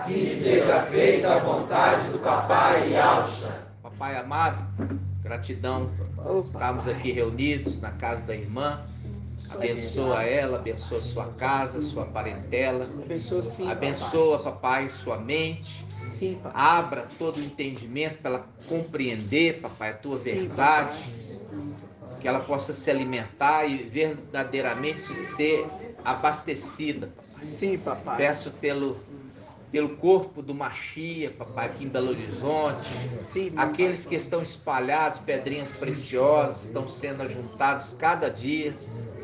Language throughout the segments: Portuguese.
Assim seja feita a vontade do Papai Yalcha. Papai amado, gratidão por estarmos aqui reunidos na casa da irmã. Abençoa ela, abençoa sua casa, sua parentela. Abençoa sim, Abençoa, papai, sua mente. Sim, papai. Abra todo o entendimento para ela compreender, papai, a tua verdade. Que ela possa se alimentar e verdadeiramente ser abastecida. Sim, papai. Peço pelo corpo do Machia, papai, aqui em Belo Horizonte. Sim, papai. Aqueles que estão espalhados, pedrinhas preciosas, estão sendo ajuntadas cada dia.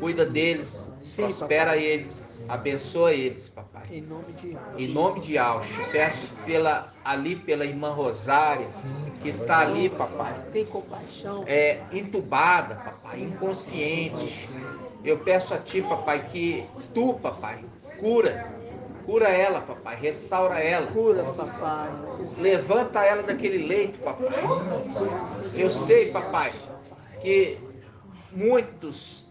Cuida deles, Sim, prospera papai. eles, abençoa eles, papai. Em nome de Yalcha. Em nome de Yalcha, peço pela irmã Rosária, que está ali, papai. Tem compaixão. Entubada, papai, inconsciente. Eu peço a ti, papai, que tu, papai, cura ela, papai, restaura ela. Cura, papai. Levanta ela daquele leito, papai. Eu sei, papai, que muitos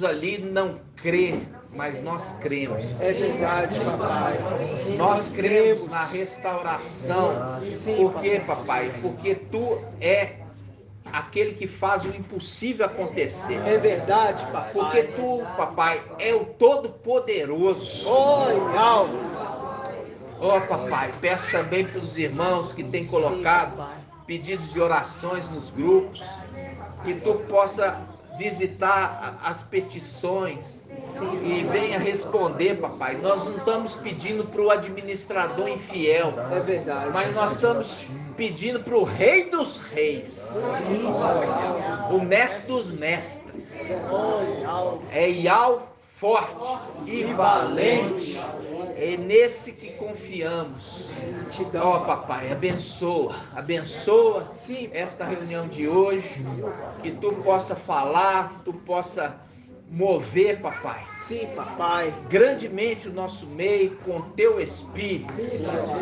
ali não crê, mas nós cremos. É verdade, papai. Nós cremos na restauração. Por quê, papai? Porque tu é aquele que faz o impossível acontecer. É verdade, papai. Porque tu, papai, é o Todo-Poderoso. Oh, papai, peço também pelos irmãos que têm colocado pedidos de orações nos grupos, que tu possa visitar as petições e venha responder, papai. Nós não estamos pedindo para o administrador infiel, É verdade. mas nós estamos pedindo para o Rei dos Reis, o Mestre dos Mestres. É Yal forte e valente. É nesse que confiamos. Ó, papai, abençoa esta reunião de hoje, que tu possa falar, tu possa mover, papai. Sim, papai. Grandemente o nosso meio com teu espírito.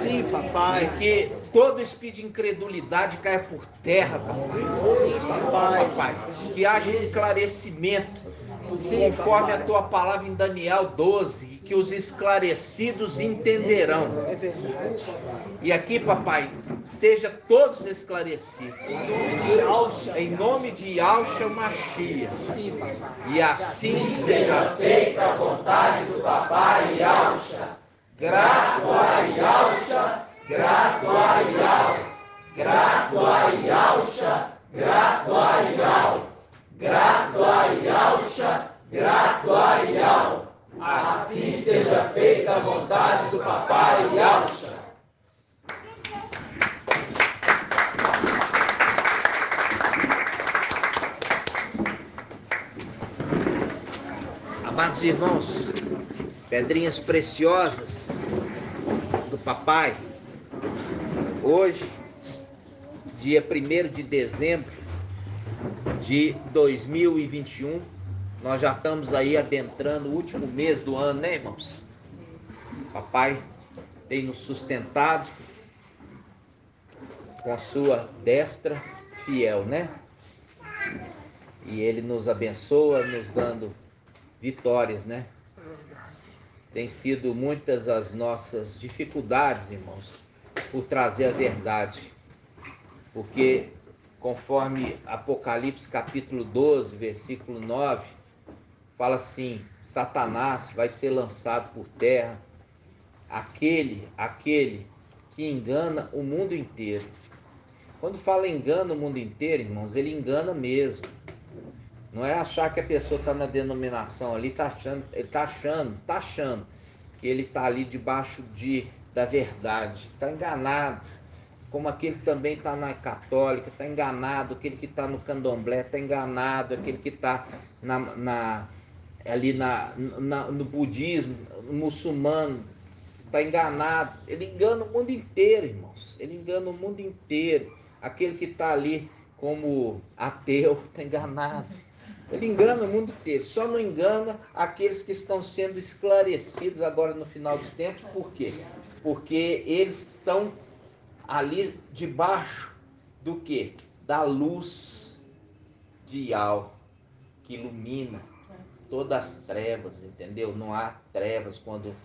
Sim, papai. E que todo espírito de incredulidade caia por terra, papai. Sim, papai. Papai, que haja esclarecimento. Sim, conforme a tua palavra em Daniel 12, que os esclarecidos entenderão. É verdade. E aqui, papai, seja todos esclarecidos. Em nome de Yalcha Machia. Sim, papai. E assim Seja feita a vontade do Papai Yalcha. Grato a Yalcha, grato a Yal. Grato a Yalcha, grato a Yal. Grato a Yalcha, grato a Yal. Assim seja feita a vontade do Papai Yalcha. Amados irmãos, pedrinhas preciosas do papai, hoje, dia 1º de dezembro de 2021, nós já estamos aí adentrando o último mês do ano, né, irmãos? Papai tem nos sustentado com a sua destra fiel, né? E ele nos abençoa, nos dando vitórias, né? Tem sido muitas as nossas dificuldades, irmãos, por trazer a verdade. Porque, conforme Apocalipse capítulo 12, versículo 9, fala assim: Satanás vai ser lançado por terra, aquele que engana o mundo inteiro. Quando fala engana o mundo inteiro, irmãos, ele engana mesmo. Não é achar que a pessoa está na denominação ali, ele está achando que ele está ali debaixo da verdade. Está enganado. Como aquele que também está na católica, está enganado. Aquele que está no candomblé está enganado. Aquele que está ali no budismo, no muçulmano, está enganado. Ele engana o mundo inteiro, irmãos. Ele engana o mundo inteiro. Aquele que está ali como ateu está enganado. Ele engana o mundo inteiro, só não engana aqueles que estão sendo esclarecidos agora no final dos tempos. Por quê? Porque eles estão ali debaixo do quê? Da luz de Yal, que ilumina todas as trevas, entendeu? Não há trevas quando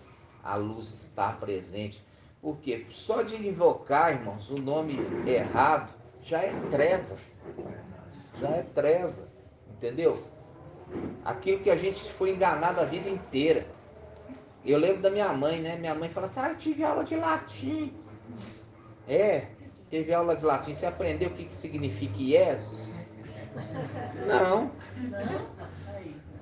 a luz está presente. Por quê? Só de invocar, irmãos, o nome errado já é treva. Já é treva. Entendeu? Aquilo que a gente foi enganado a vida inteira. Eu lembro da minha mãe, né? Minha mãe fala assim, eu tive aula de latim. Teve aula de latim. Você aprendeu o que significa Iesus? Não.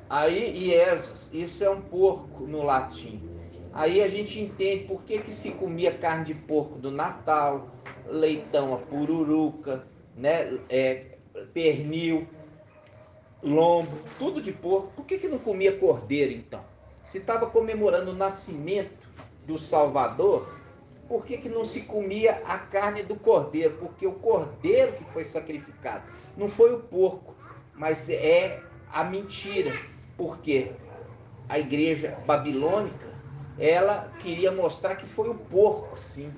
Aí, Iesus, isso é um porco no latim. Aí a gente entende por que se comia carne de porco do Natal, leitão, a pururuca, né? Pernil, lombo, tudo de porco. Por que não comia cordeiro, então? Se estava comemorando o nascimento do Salvador, por que não se comia a carne do cordeiro? Porque o cordeiro que foi sacrificado não foi o porco, mas é a mentira. Porque a igreja babilônica, ela queria mostrar que foi o porco, sim.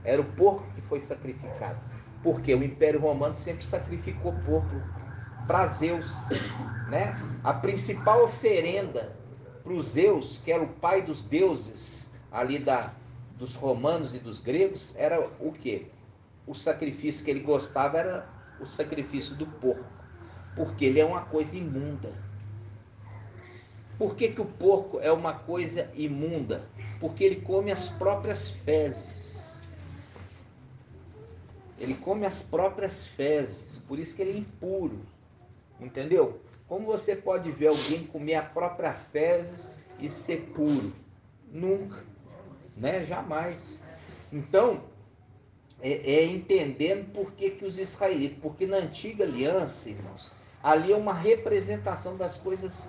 Era o porco que foi sacrificado. Porque o Império Romano sempre sacrificou porco para Zeus, né? A principal oferenda para os Zeus, que era o pai dos deuses ali dos romanos e dos gregos, era o quê? O sacrifício que ele gostava era o sacrifício do porco, porque ele é uma coisa imunda. Por que o porco é uma coisa imunda? Porque ele come as próprias fezes. Ele come as próprias fezes, por isso que ele é impuro. Entendeu? Como você pode ver alguém comer a própria fezes e ser puro? Nunca, né? Jamais. Então, entendendo por que os israelitas, porque na antiga aliança, irmãos, ali é uma representação das coisas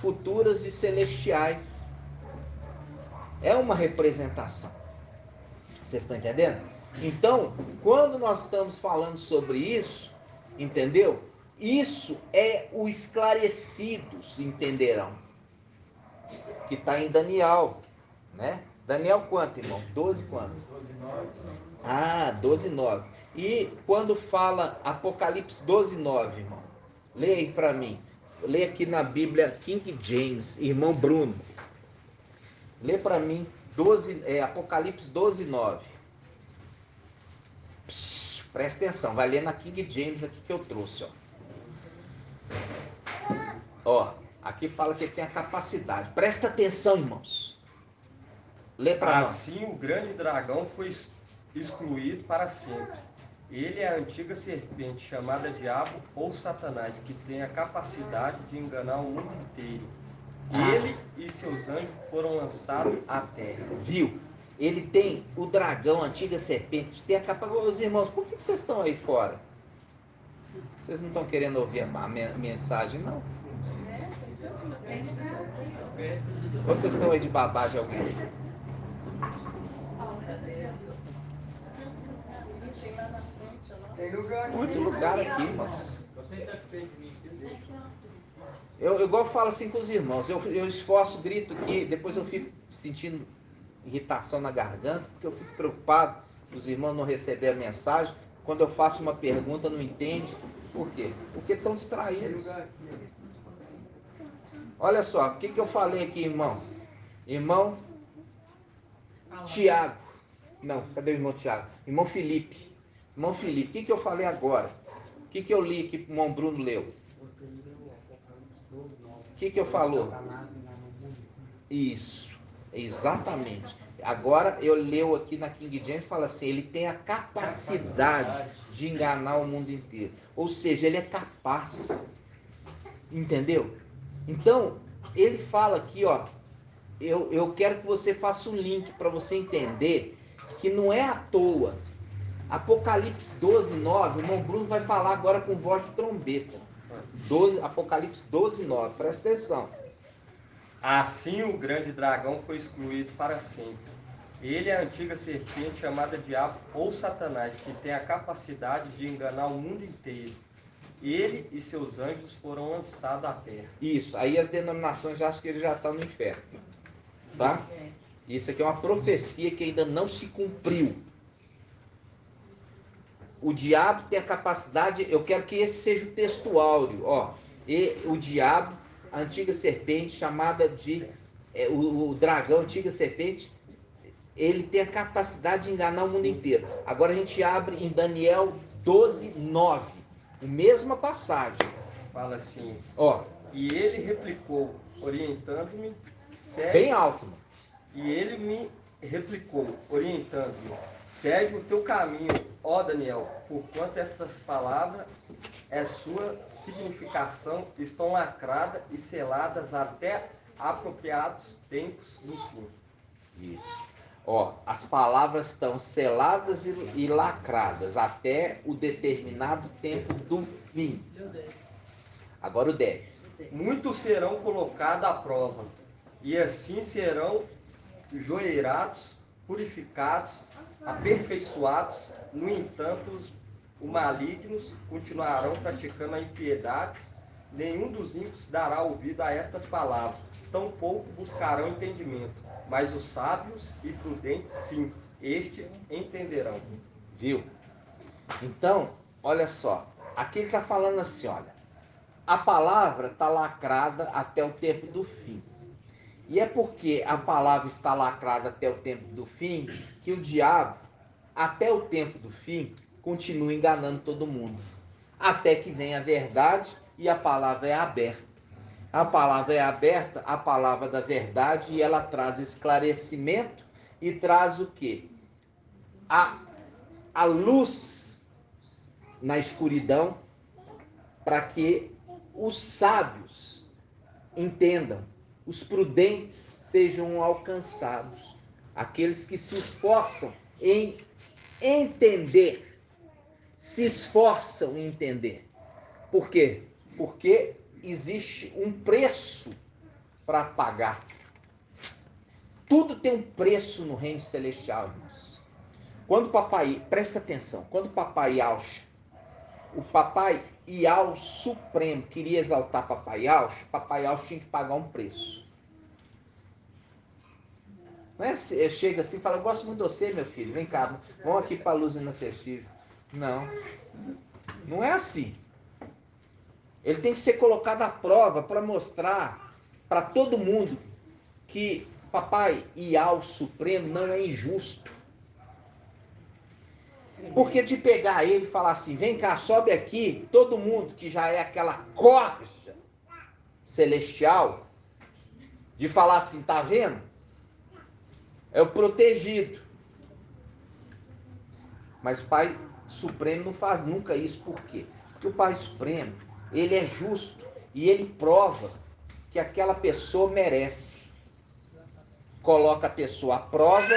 futuras e celestiais. É uma representação. Vocês estão entendendo? Então, quando nós estamos falando sobre isso, entendeu? Isso é o esclarecidos entenderão. Que está em Daniel, né? Daniel quanto, irmão? 12 quanto? 12:9. 12:9. E quando fala Apocalipse 12:9, irmão? Leia aí para mim. Leia aqui na Bíblia King James, irmão Bruno. Lê para mim Apocalipse 12:9. Presta atenção, vai ler na King James aqui que eu trouxe, ó. Aqui fala que ele tem a capacidade. Presta atenção, irmãos. Lê para nós. Assim o grande dragão foi excluído para sempre. Ele é a antiga serpente chamada Diabo ou Satanás, que tem a capacidade de enganar o mundo inteiro. Ele e seus anjos foram lançados à terra. Viu? Ele tem o dragão, a antiga serpente, tem a capacidade. Os irmãos, por que vocês estão aí fora? Vocês não estão querendo ouvir a mensagem, não? Ou vocês estão aí de babá de alguém? Muito lugar aqui, irmãos. Eu igual falo assim com os irmãos, eu esforço, grito aqui, depois eu fico sentindo irritação na garganta, porque eu fico preocupado os irmãos não receberem a mensagem. Quando eu faço uma pergunta, não entende. Por quê? Porque estão distraídos. Olha só, o que eu falei aqui, irmão? Irmão Tiago. Não, cadê o irmão Tiago? Irmão Felipe. Irmão Felipe, o que eu falei agora? O que eu li que o irmão Bruno leu? Você leu Apocalipse 12:9. O que eu falou? Satanás enganou o mundo. Isso, exatamente. Agora eu leio aqui na King James, fala assim, ele tem a capacidade de enganar o mundo inteiro. Ou seja, ele é capaz. Entendeu? Então, ele fala aqui, ó, eu quero que você faça um link para você entender que não é à toa. Apocalipse 12:9, o irmão Bruno vai falar agora com voz de trombeta. Apocalipse 12:9, presta atenção. Assim o grande dragão foi excluído para sempre. Ele é a antiga serpente chamada Diabo ou Satanás, que tem a capacidade de enganar o mundo inteiro. Ele e seus anjos foram lançados à terra. Isso, aí as denominações acham que ele já está no inferno. Tá? Isso aqui é uma profecia que ainda não se cumpriu. O diabo tem a capacidade, eu quero que esse seja o texto áureo, ó. E o diabo, a antiga serpente chamada de o dragão, a antiga serpente, ele tem a capacidade de enganar o mundo inteiro. Agora a gente abre em Daniel 12:9, a mesma passagem. Fala assim, Ó, e ele replicou, orientando-me, bem alto. Mano. E ele me replicou, orientando-me, segue o teu caminho, ó Daniel, porquanto estas palavras, sua significação, estão lacradas e seladas até apropriados tempos do fim. Isso. Ó, as palavras estão seladas e lacradas até o determinado tempo do fim. Agora o 10. Muitos serão colocados à prova, e assim serão joeirados, purificados, aperfeiçoados. No entanto, os malignos continuarão praticando a impiedade. Nenhum dos ímpios dará ouvido a estas palavras, tampouco buscarão entendimento. Mas os sábios e prudentes, sim, este entenderão. Viu? Então, olha só. Aqui ele está falando assim, olha. A palavra está lacrada até o tempo do fim. E é porque a palavra está lacrada até o tempo do fim que o diabo, até o tempo do fim, continua enganando todo mundo. Até que vem a verdade e a palavra é aberta. A palavra é aberta, a palavra da verdade, e ela traz esclarecimento e traz o quê? A luz na escuridão, para que os sábios entendam, os prudentes sejam alcançados, aqueles que se esforçam em entender, se esforçam em entender. Por quê? Porque existe um preço para pagar. Tudo tem um preço no reino celestial, irmãos. Quando o papai, presta atenção, quando o papai Yaush, o papai Ial Supremo queria exaltar papai Yaush tinha que pagar um preço. Não é? Chega assim e fala, eu gosto muito de você, meu filho, vem cá, vamos aqui para a luz inacessível. Não, não é assim. Ele tem que ser colocado à prova para mostrar para todo mundo que papai Ial Supremo não é injusto. Porque de pegar ele e falar assim, vem cá, sobe aqui, todo mundo que já é aquela corja celestial, de falar assim, tá vendo? É o protegido. Mas o Pai Supremo não faz nunca isso. Por quê? Porque o Pai Supremo, ele é justo e ele prova que aquela pessoa merece. Coloca a pessoa à prova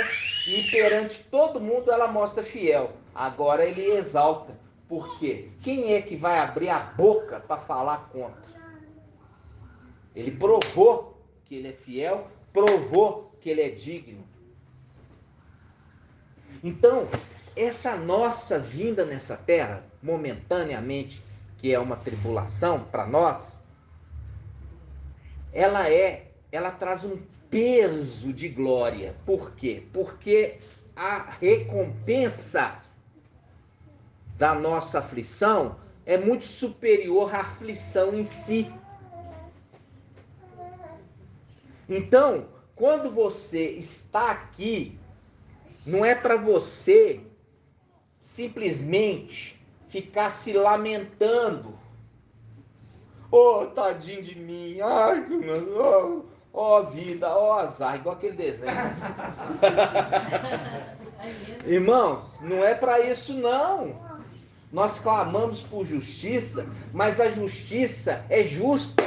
e perante todo mundo ela mostra fiel. Agora ele exalta. Por quê? Quem é que vai abrir a boca para falar contra? Ele provou que ele é fiel, provou que ele é digno. Então, essa nossa vinda nessa terra, momentaneamente, que é uma tribulação para nós, ela traz um peso de glória. Por quê? Porque a recompensa da nossa aflição é muito superior à aflição em si. Então, quando você está aqui, não é para você simplesmente ficar se lamentando. Oh, tadinho de mim. Ai, oh, vida, oh, azar. Igual aquele desenho. Irmãos, não é para isso não. Nós clamamos por justiça, mas a justiça é justa.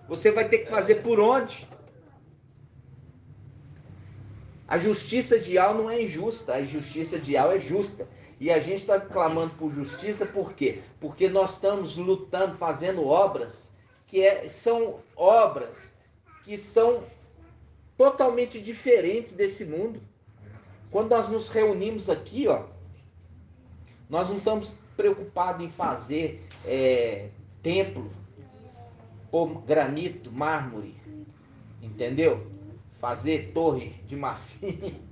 Você vai ter que fazer por onde? A justiça de Al não é injusta, a justiça de Al é justa. E a gente está clamando por justiça por quê? Porque nós estamos lutando, fazendo obras são obras que são totalmente diferentes desse mundo. Quando nós nos reunimos aqui, ó, nós não estamos preocupados em fazer templo, pôr granito, mármore, entendeu? Fazer torre de marfim,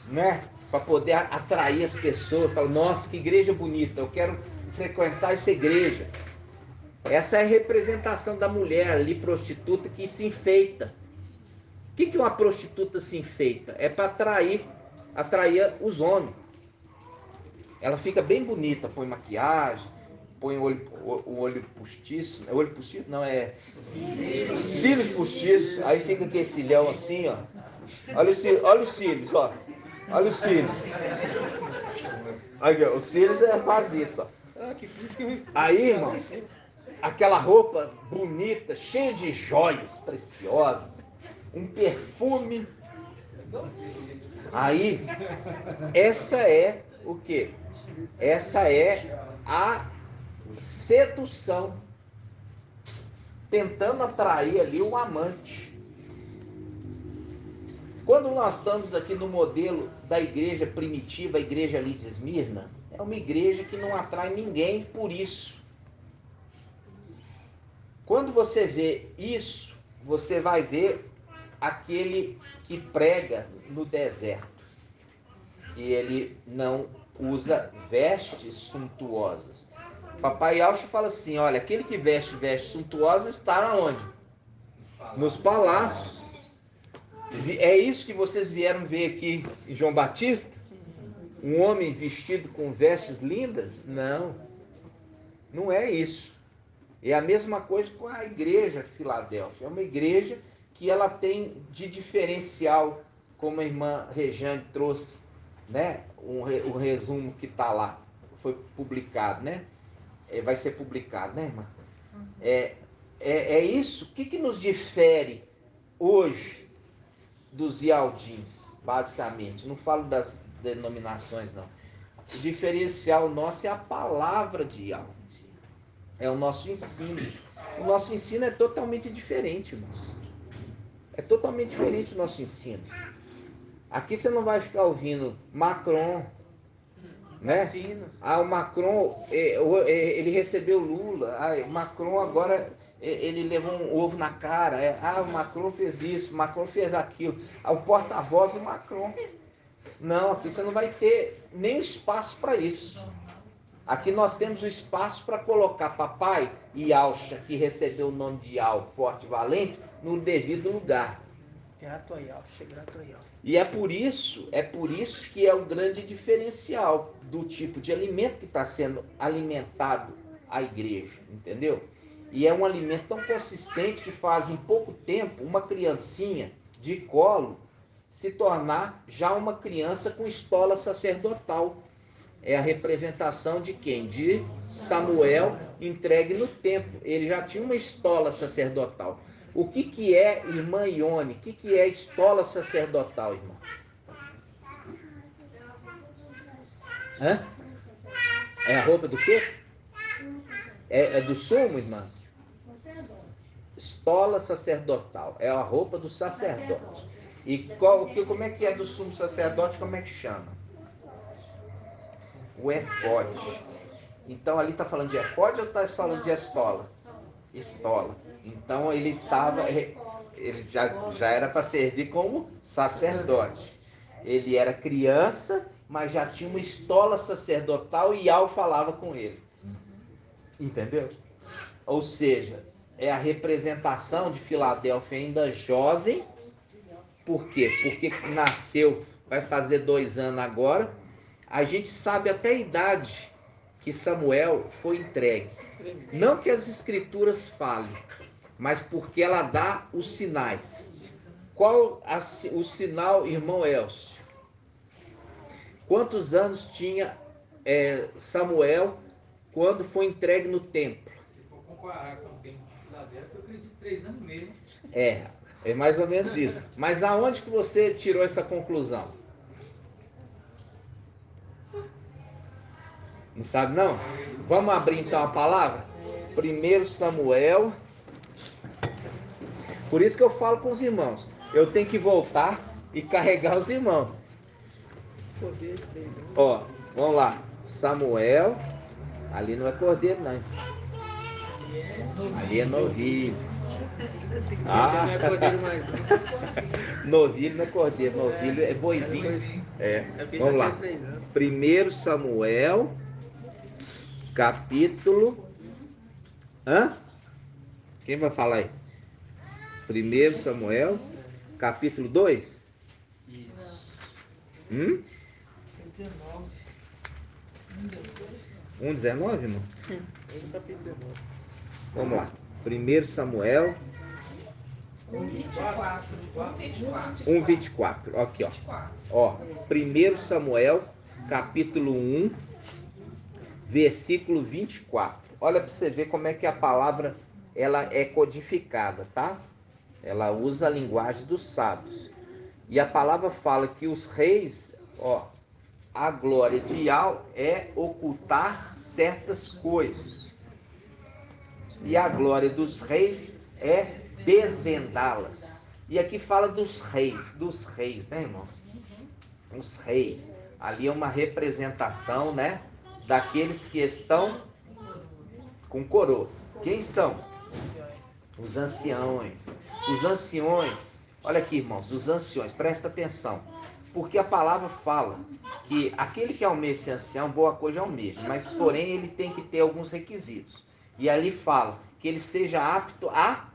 né? Para poder atrair as pessoas. Falar, nossa, que igreja bonita, eu quero frequentar essa igreja. Essa é a representação da mulher ali, prostituta, que se enfeita. O que uma prostituta assim feita? É para atrair os homens. Ela fica bem bonita, põe maquiagem, põe o olho postiço. É olho postiço? Não, é cílios postiços. Aí fica aquele cilhão assim, ó. Olha os cílios, ó. Olha os cílios. Aqui, ó, os cílios faz isso, ó. Aí, irmão, aquela roupa bonita, cheia de joias preciosas, um perfume. Aí, essa é o quê? Essa é a sedução, tentando atrair ali o amante. Quando nós estamos aqui no modelo da igreja primitiva, a igreja ali de Esmirna, é uma igreja que não atrai ninguém por isso. Quando você vê isso, você vai ver aquele que prega no deserto. E ele não usa vestes suntuosas. Papai Alcho fala assim, olha, aquele que veste vestes suntuosas está onde? Nos palácios. É isso que vocês vieram ver aqui em João Batista? Um homem vestido com vestes lindas? Não, não é isso. É a mesma coisa com a igreja de Filadélfia. É uma igreja que ela tem de diferencial, como a irmã Rejane trouxe, né? O resumo que está lá, foi publicado, né? Vai ser publicado, né, irmã? É isso. O que nos difere hoje dos Yaldins, basicamente? Não falo das denominações, não. O diferencial nosso é a palavra de Yald. É o nosso ensino. O nosso ensino é totalmente diferente, irmãos. É totalmente diferente o nosso ensino. Aqui você não vai ficar ouvindo Macron, né? O Macron, ele recebeu Lula. O Macron agora, ele levou um ovo na cara. O Macron fez isso, o Macron fez aquilo. O porta-voz do Macron. Não, aqui você não vai ter nem espaço para isso. Aqui nós temos o espaço para colocar papai e Alcha, que recebeu o nome de Al, forte e valente, no devido lugar. E é por isso que é o grande diferencial do tipo de alimento que está sendo alimentado a igreja, entendeu? E é um alimento tão consistente que faz em pouco tempo uma criancinha de colo se tornar já uma criança com estola sacerdotal. É a representação de quem? De Samuel entregue no templo. Ele já tinha uma estola sacerdotal. O que é, irmã Ione? O que é estola sacerdotal, irmão? Hã? É a roupa do quê? É do sumo, irmã? Estola sacerdotal. É a roupa do sacerdote. E como é que é do sumo sacerdote? Como é que chama? O efode. Então ali está falando de efode ou está falando de estola? Estola. Então ele já era para servir como sacerdote. Ele era criança, mas já tinha uma estola sacerdotal e Al falava com ele. Entendeu? Ou seja, é a representação de Filadélfia ainda jovem. Por quê? Porque nasceu, vai fazer 2 anos agora. A gente sabe até a idade que Samuel foi entregue. Não que as escrituras falem, mas porque ela dá os sinais. Qual o sinal, irmão Elcio? Quantos anos tinha Samuel quando foi entregue no templo? Se for comparar com o tempo de Filadélfia, eu acredito 3 anos mesmo. É mais ou menos isso. Mas aonde que você tirou essa conclusão? Não sabe não? Vamos abrir então a palavra? 1 Samuel. Por isso que eu falo com os irmãos. Eu tenho que voltar e carregar os irmãos. Ó, vamos lá. Samuel. Ali não é cordeiro, não. Ali é novilho. Já não é cordeiro mais, não. Novilho não é cordeiro, novilho é boizinho. Vamos lá. 1 Samuel, capítulo. Quem vai falar aí? 1 Samuel, capítulo 2? Isso. 19. 1:19, irmão? Esse capítulo 19. Vamos lá. 1 Samuel 1:24. 1:24. 1:24. Aqui, ó. 24. Ó, 1 Samuel, capítulo 1, versículo 24. Olha para você ver como é que a palavra ela é codificada, tá? Ela usa a linguagem dos sábios. E a palavra fala que os reis, ó, a glória de Yahweh é ocultar certas coisas. E a glória dos reis é desvendá-las. E aqui fala dos reis, né, irmãos? Os reis. Ali é uma representação, né, daqueles que estão com coroa. Quem são? Os anciões. Os anciões. Olha aqui, irmãos, os anciões, presta atenção. Porque a palavra fala que aquele que almeja ser ancião, boa coisa almeja, mas porém ele tem que ter alguns requisitos. E ali fala que ele seja apto a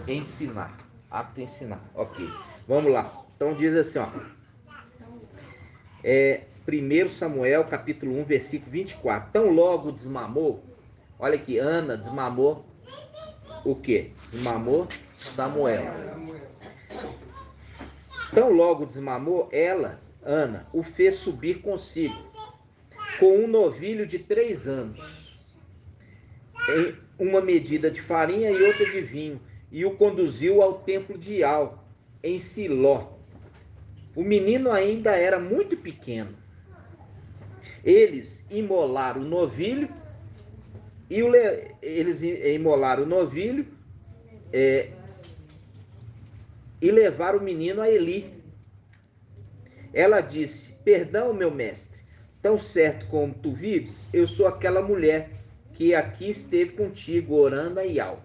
ensinar. Apto a ensinar. Ok. Vamos lá. Então diz assim, ó. 1 Samuel, capítulo 1, versículo 24. Tão logo desmamou, olha aqui, Ana desmamou o quê? Desmamou Samuel. Tão logo desmamou, ela, Ana, o fez subir consigo, com um novilho de 3 anos, em uma medida de farinha e outra de vinho, e o conduziu ao templo de Ial, em Siló. O menino ainda era muito pequeno. Eles imolaram o novilho e e levaram o menino a Eli. Ela disse: perdão, meu mestre, tão certo como tu vives, eu sou aquela mulher que aqui esteve contigo orando a Ial.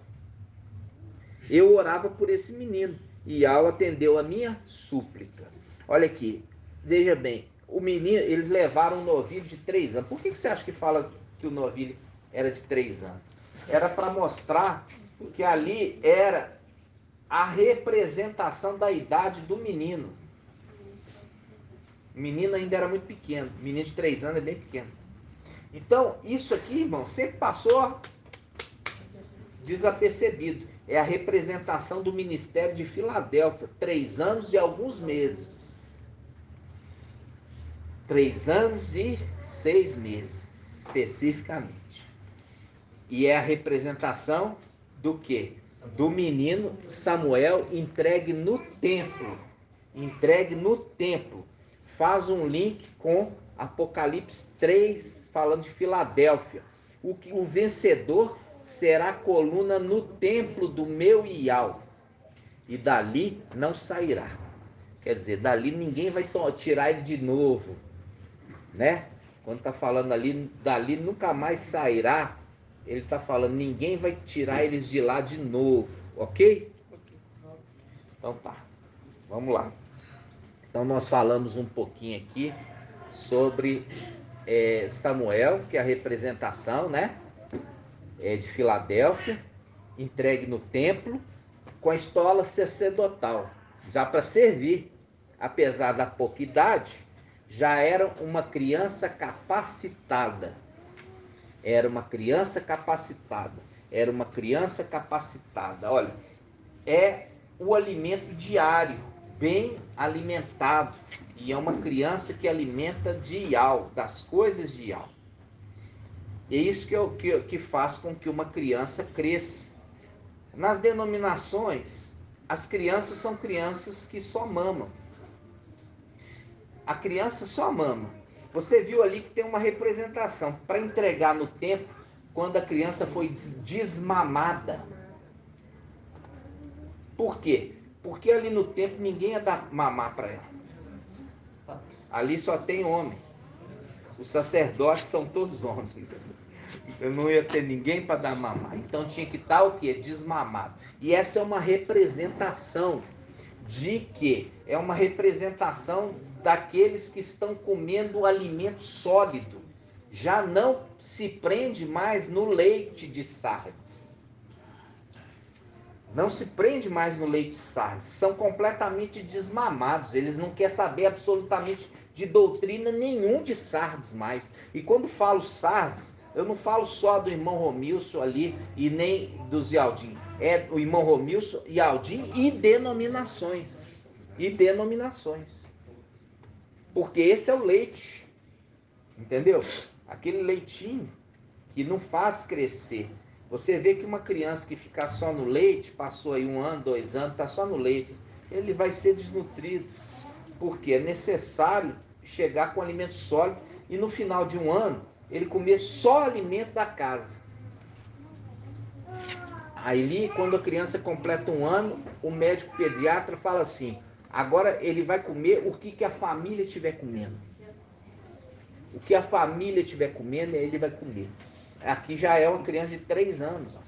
Eu orava por esse menino e Ial atendeu a minha súplica. Olha aqui, veja bem, o menino, eles levaram um novilho de 3 anos. Por que você acha que fala que o novilho era de 3 anos? Era para mostrar que ali era a representação da idade do menino. O menino ainda era muito pequeno. O menino de 3 anos é bem pequeno. Então, isso aqui, irmão, sempre passou desapercebido. É a representação do ministério de Filadélfia. 3 anos e alguns meses. 3 anos e 6 meses, especificamente. E é a representação do quê? Do menino Samuel entregue no templo. Entregue no templo. Faz um link com Apocalipse 3, falando de Filadélfia. O vencedor será coluna no templo do meu Ial, e dali não sairá. Quer dizer, dali ninguém vai tirar ele de novo, né? Quando está falando ali, dali nunca mais sairá, ele está falando, ninguém vai tirar eles de lá de novo, ok? Então tá, vamos lá. Então nós falamos um pouquinho aqui sobre Samuel, que é a representação, né, de Filadélfia, entregue no templo, com a estola sacerdotal, já para servir, apesar da pouca idade, já era uma criança capacitada. Era uma criança capacitada. Era uma criança capacitada. Olha, é o alimento diário, bem alimentado. E é uma criança que alimenta de Ial, das coisas de Ial. É isso que faz com que uma criança cresça. Nas denominações, as crianças são crianças que só mamam. A criança só mama. Você viu ali que tem uma representação para entregar no templo quando a criança foi desmamada. Por quê? Porque ali no templo ninguém ia dar mamar para ela. Ali só tem homem. Os sacerdotes são todos homens. Eu não ia ter ninguém para dar mamar. Então tinha que estar o quê? Desmamado. E essa é uma representação de quê? É uma representação daqueles que estão comendo o alimento sólido. Já não se prende mais no leite de Sardes. Não se prende mais no leite Sardes. São completamente desmamados. Eles não querem saber absolutamente de doutrina nenhum de Sardes mais. E quando falo Sardes, eu não falo só do irmão Romilson ali e nem dos Yaldim. É o irmão Romilson, Yaldim e denominações. E denominações. Porque esse é o leite. Entendeu? Aquele leitinho que não faz crescer. Você vê que uma criança que ficar só no leite, passou aí 1 ano, 2 anos, está só no leite, ele vai ser desnutrido. Porque é necessário chegar com alimento sólido e no final de 1 ano, ele comer só alimento da casa. Aí, quando a criança completa 1 ano, o médico pediatra fala assim, agora ele vai comer o que a família estiver comendo. O que a família estiver comendo, ele vai comer. Aqui já é uma criança de 3 anos. Ó.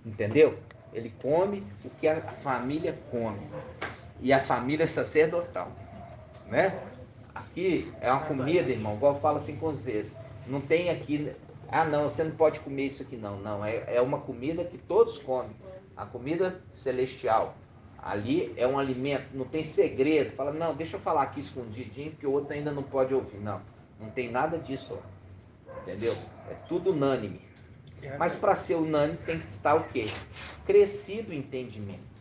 Entendeu? Ele come o que a família come. E a família é sacerdotal. Né? Aqui é uma comida, irmão, igual eu falo assim com vocês. Não tem aqui, ah não, você não pode comer isso aqui não. Não, é uma comida que todos comem. A comida celestial. Ali é um alimento, não tem segredo. Fala, não, deixa eu falar aqui escondidinho, porque o outro ainda não pode ouvir. Não, não tem nada disso lá. Entendeu? É tudo unânime. Mas para ser unânime tem que estar o quê? Crescido o entendimento.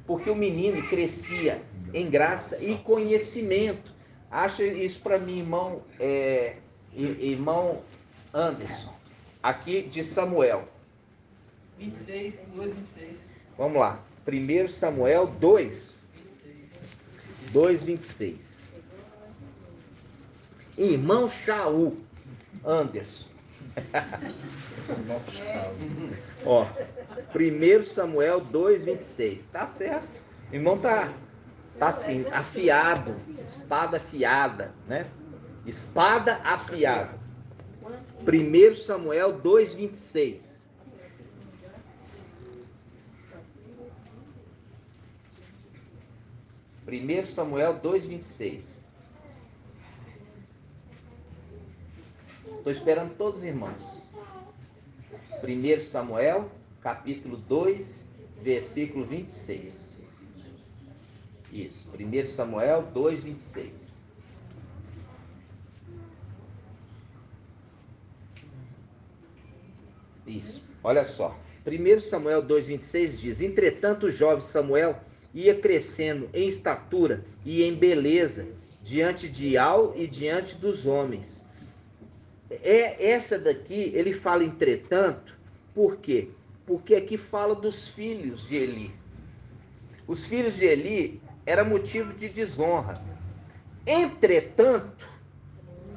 Porque o menino crescia em graça e conhecimento. Acha isso para mim, irmão Anderson. Aqui de Samuel. 26, 2, 26. Vamos lá. 1 Samuel 2, 2, 26. Irmão Shaul Anderson. Ó, 1 Samuel 2, 26. Tá certo. O irmão tá assim, afiado. Espada afiada, né? Espada afiada. 1 Samuel 2, 26. Primeiro Samuel 2, 26. Estou esperando todos os irmãos. 1 Samuel, capítulo 2, versículo 26. Isso, 1 Samuel 2, 26. Isso, olha só. 1 Samuel 2, 26 diz: entretanto, o jovem Samuel ia crescendo em estatura e em beleza diante de Al e diante dos homens. Essa daqui, ele fala entretanto, por quê? Porque aqui fala dos filhos de Eli. Os filhos de Eli era motivo de desonra. Entretanto,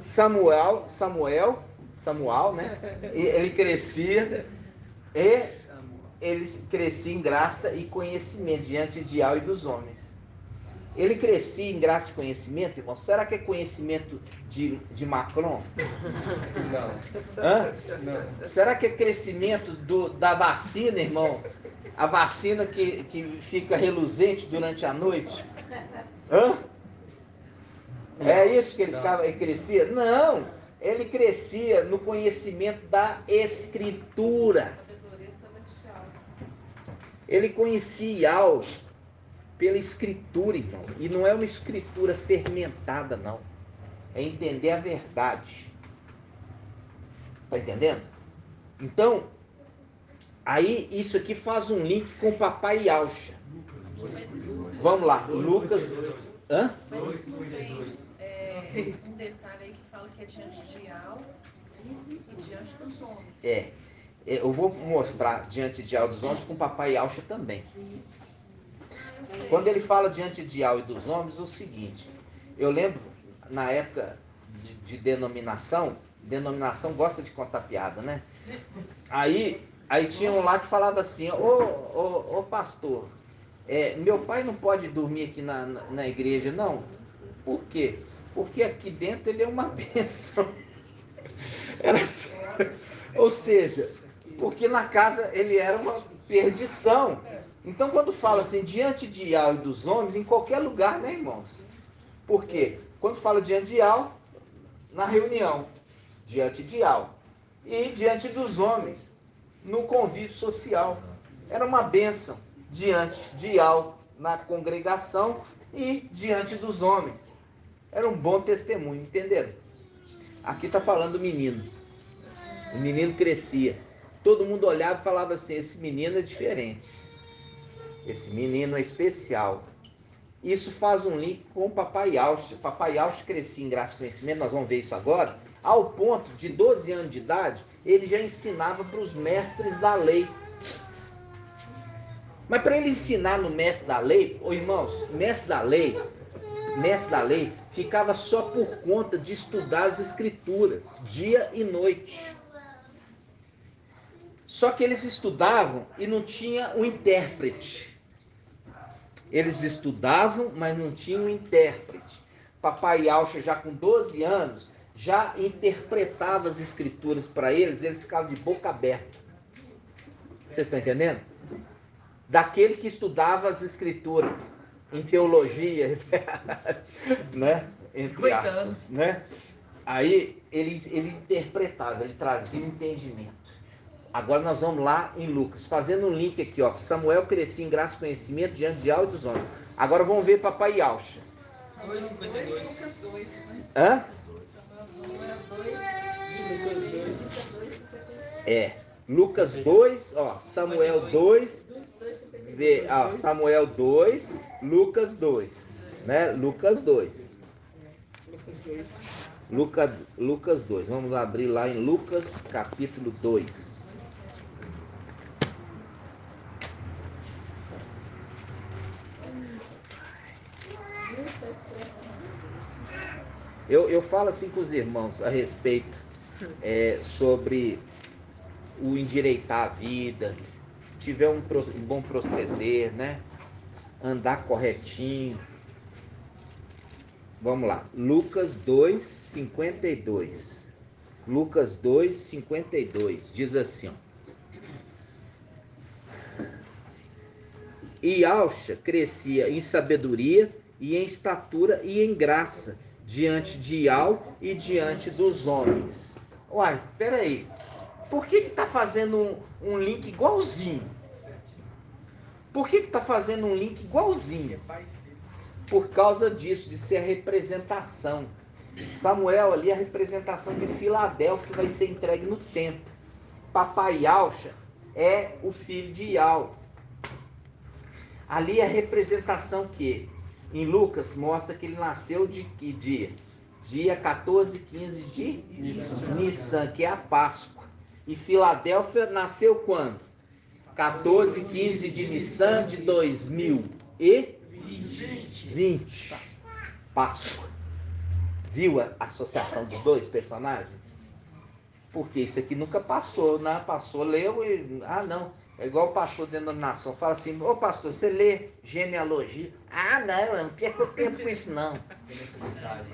Samuel, né? Ele crescia em graça e conhecimento diante de Al e dos homens. Ele crescia em graça e conhecimento, irmão? Será que é conhecimento de Macron? Não. Hã? Não. Será que é crescimento da vacina, irmão? A vacina que fica reluzente durante a noite? Hã? É isso que ele crescia? Não, ele crescia no conhecimento da Escritura. Ele conhecia algo pela Escritura, irmão. E não é uma Escritura fermentada, não. É entender a verdade. Tá entendendo? Então, aí isso aqui faz um link com o papai Yalcha. Vamos lá, Lucas. Hã? Mas um detalhe aí que fala que é diante de Al e diante dos homens. Eu vou mostrar diante de Al dos homens com o papai Yalcha também. Quando ele fala diante de Al e dos homens, é o seguinte, eu lembro, na época de denominação gosta de contar piada, né? Aí tinha um lá que falava assim, ô pastor, meu pai não pode dormir aqui na igreja, não. Por quê? Porque aqui dentro ele é uma bênção. Era assim. Ou seja, porque na casa ele era uma perdição. Então, quando fala assim, diante de Al e dos homens, em qualquer lugar, né, irmãos? Por quê? Quando fala diante de Al, na reunião, diante de Al. E diante dos homens, no convívio social. Era uma bênção diante de algo na congregação e diante dos homens. Era um bom testemunho, entenderam? Aqui está falando do menino. O menino crescia. Todo mundo olhava e falava assim, esse menino é diferente. Esse menino é especial. Isso faz um link com o Papai Aucha. Papai Aucha crescia em graça e conhecimento, nós vamos ver isso agora, ao ponto de 12 anos de idade, ele já ensinava para os mestres da lei. Mas para ele ensinar no mestre da lei, irmãos, mestre da lei ficava só por conta de estudar as escrituras, dia e noite. Só que eles estudavam e não tinha um intérprete. Eles estudavam, mas não tinha um intérprete. Papai Aucha, já com 12 anos, já interpretava as escrituras para eles, eles ficavam de boca aberta. Vocês estão entendendo? Daquele que estudava as escrituras em teologia, né? Entre aspas, né? Aí ele interpretava, ele trazia um entendimento. Agora nós vamos lá em Lucas, fazendo um link aqui, ó. Samuel crescia em graça e conhecimento diante de altos homens. Agora vamos ver Papai Aucha. 2:52, né? Hã? Lucas 2, ó, Samuel 2, Samuel 2, Lucas 2, né? Lucas 2. Lucas 2. Vamos abrir lá em Lucas, capítulo 2. Eu falo assim com os irmãos a respeito sobre o endireitar a vida, tiver um bom proceder, né? Andar corretinho. Vamos lá, Lucas 2, 52. Lucas 2, 52, diz assim, ó. E Aucha crescia em sabedoria e em estatura e em graça, diante de Ial e diante dos homens. Uai, peraí, por que está fazendo um link igualzinho? Por que está fazendo um link igualzinho? Por causa disso, de ser a representação. Samuel ali é a representação de Filadélfia que vai ser entregue no templo. Papai Aucha é o filho de Ial. Ali é a representação que em Lucas mostra que ele nasceu de que dia? Dia 14, 15 de Nissan, que é a Páscoa. E Filadélfia nasceu quando? 14, 15 de Nissan de 2020. Páscoa. Viu a associação dos dois personagens? Porque isso aqui nunca passou, né? Passou, leu e... Ah, não. É igual o pastor de denominação. Fala assim, ô pastor, você lê genealogia? Ah, não, eu não perco tempo com isso, não.